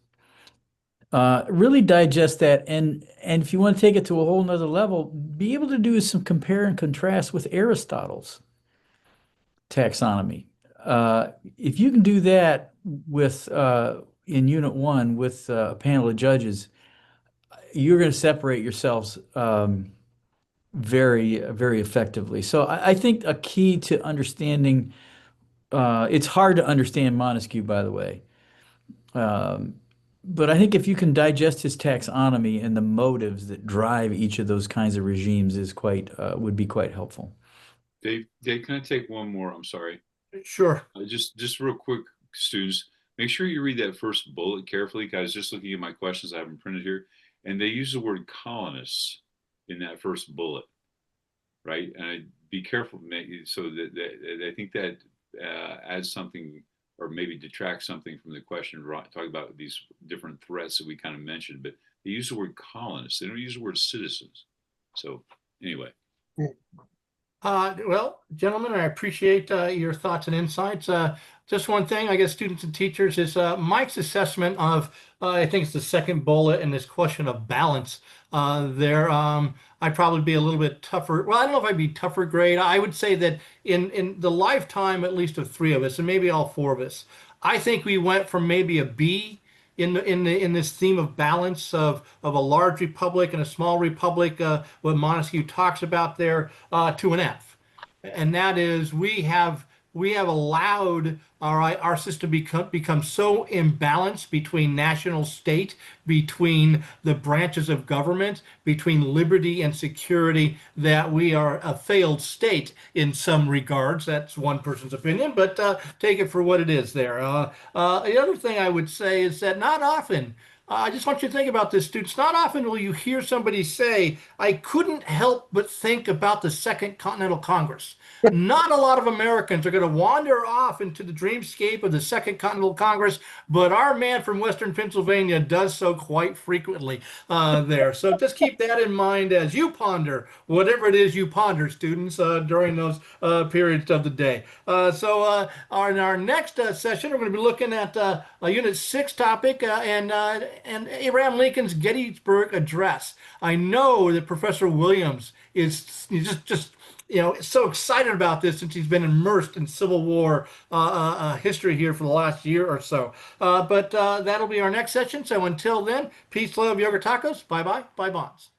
Really digest that, and if you want to take it to a whole nother level, be able to do some compare and contrast with Aristotle's taxonomy. If you can do that with in Unit 1 with a panel of judges, you're going to separate yourselves very, very effectively. So I think a key to understanding, it's hard to understand Montesquieu, by the way. But I think if you can digest his taxonomy and the motives that drive each of those kinds of regimes is quite would be quite helpful. Dave, can I take one more? I'm sorry. Sure. Just real quick, students, make sure you read that first bullet carefully, guys. Just looking at my questions I have them printed here, and they use the word colonists in that first bullet, right? And be careful, so that I think that adds something, or maybe detracts something from the question, talking about these different threats that we kind of mentioned. But they use the word colonists; they don't use the word citizens. So anyway. Well, gentlemen, I appreciate your thoughts and insights. Just one thing, I guess, students and teachers, is Mike's assessment of, I think it's the second bullet in this question of balance. I'd probably be a little bit tougher. Well, I don't know if I'd be tougher grade. I would say that in the lifetime, at least of three of us, and maybe all four of us, I think we went from maybe a B in this theme of balance of a large republic and a small republic, what Montesquieu talks about there, to an F, and that is we have allowed our system become so imbalanced between national state, between the branches of government, between liberty and security, that we are a failed state in some regards. That's one person's opinion, but take it for what it is there. The other thing I would say is that not often, I just want you to think about this, students. Not often will you hear somebody say, I couldn't help but think about the Second Continental Congress. Not a lot of Americans are going to wander off into the dreamscape of the Second Continental Congress, but our man from Western Pennsylvania does so quite frequently there. So just keep that in mind as you ponder whatever it is you ponder, students, during those periods of the day. In our next session, we're going to be looking at a Unit 6 topic and Abraham Lincoln's Gettysburg Address. I know that Professor Williams is just so excited about this since he's been immersed in Civil War history here for the last year or so. But that'll be our next session. So until then, peace, love, yoga, tacos. Bye-bye. Bye, bonds.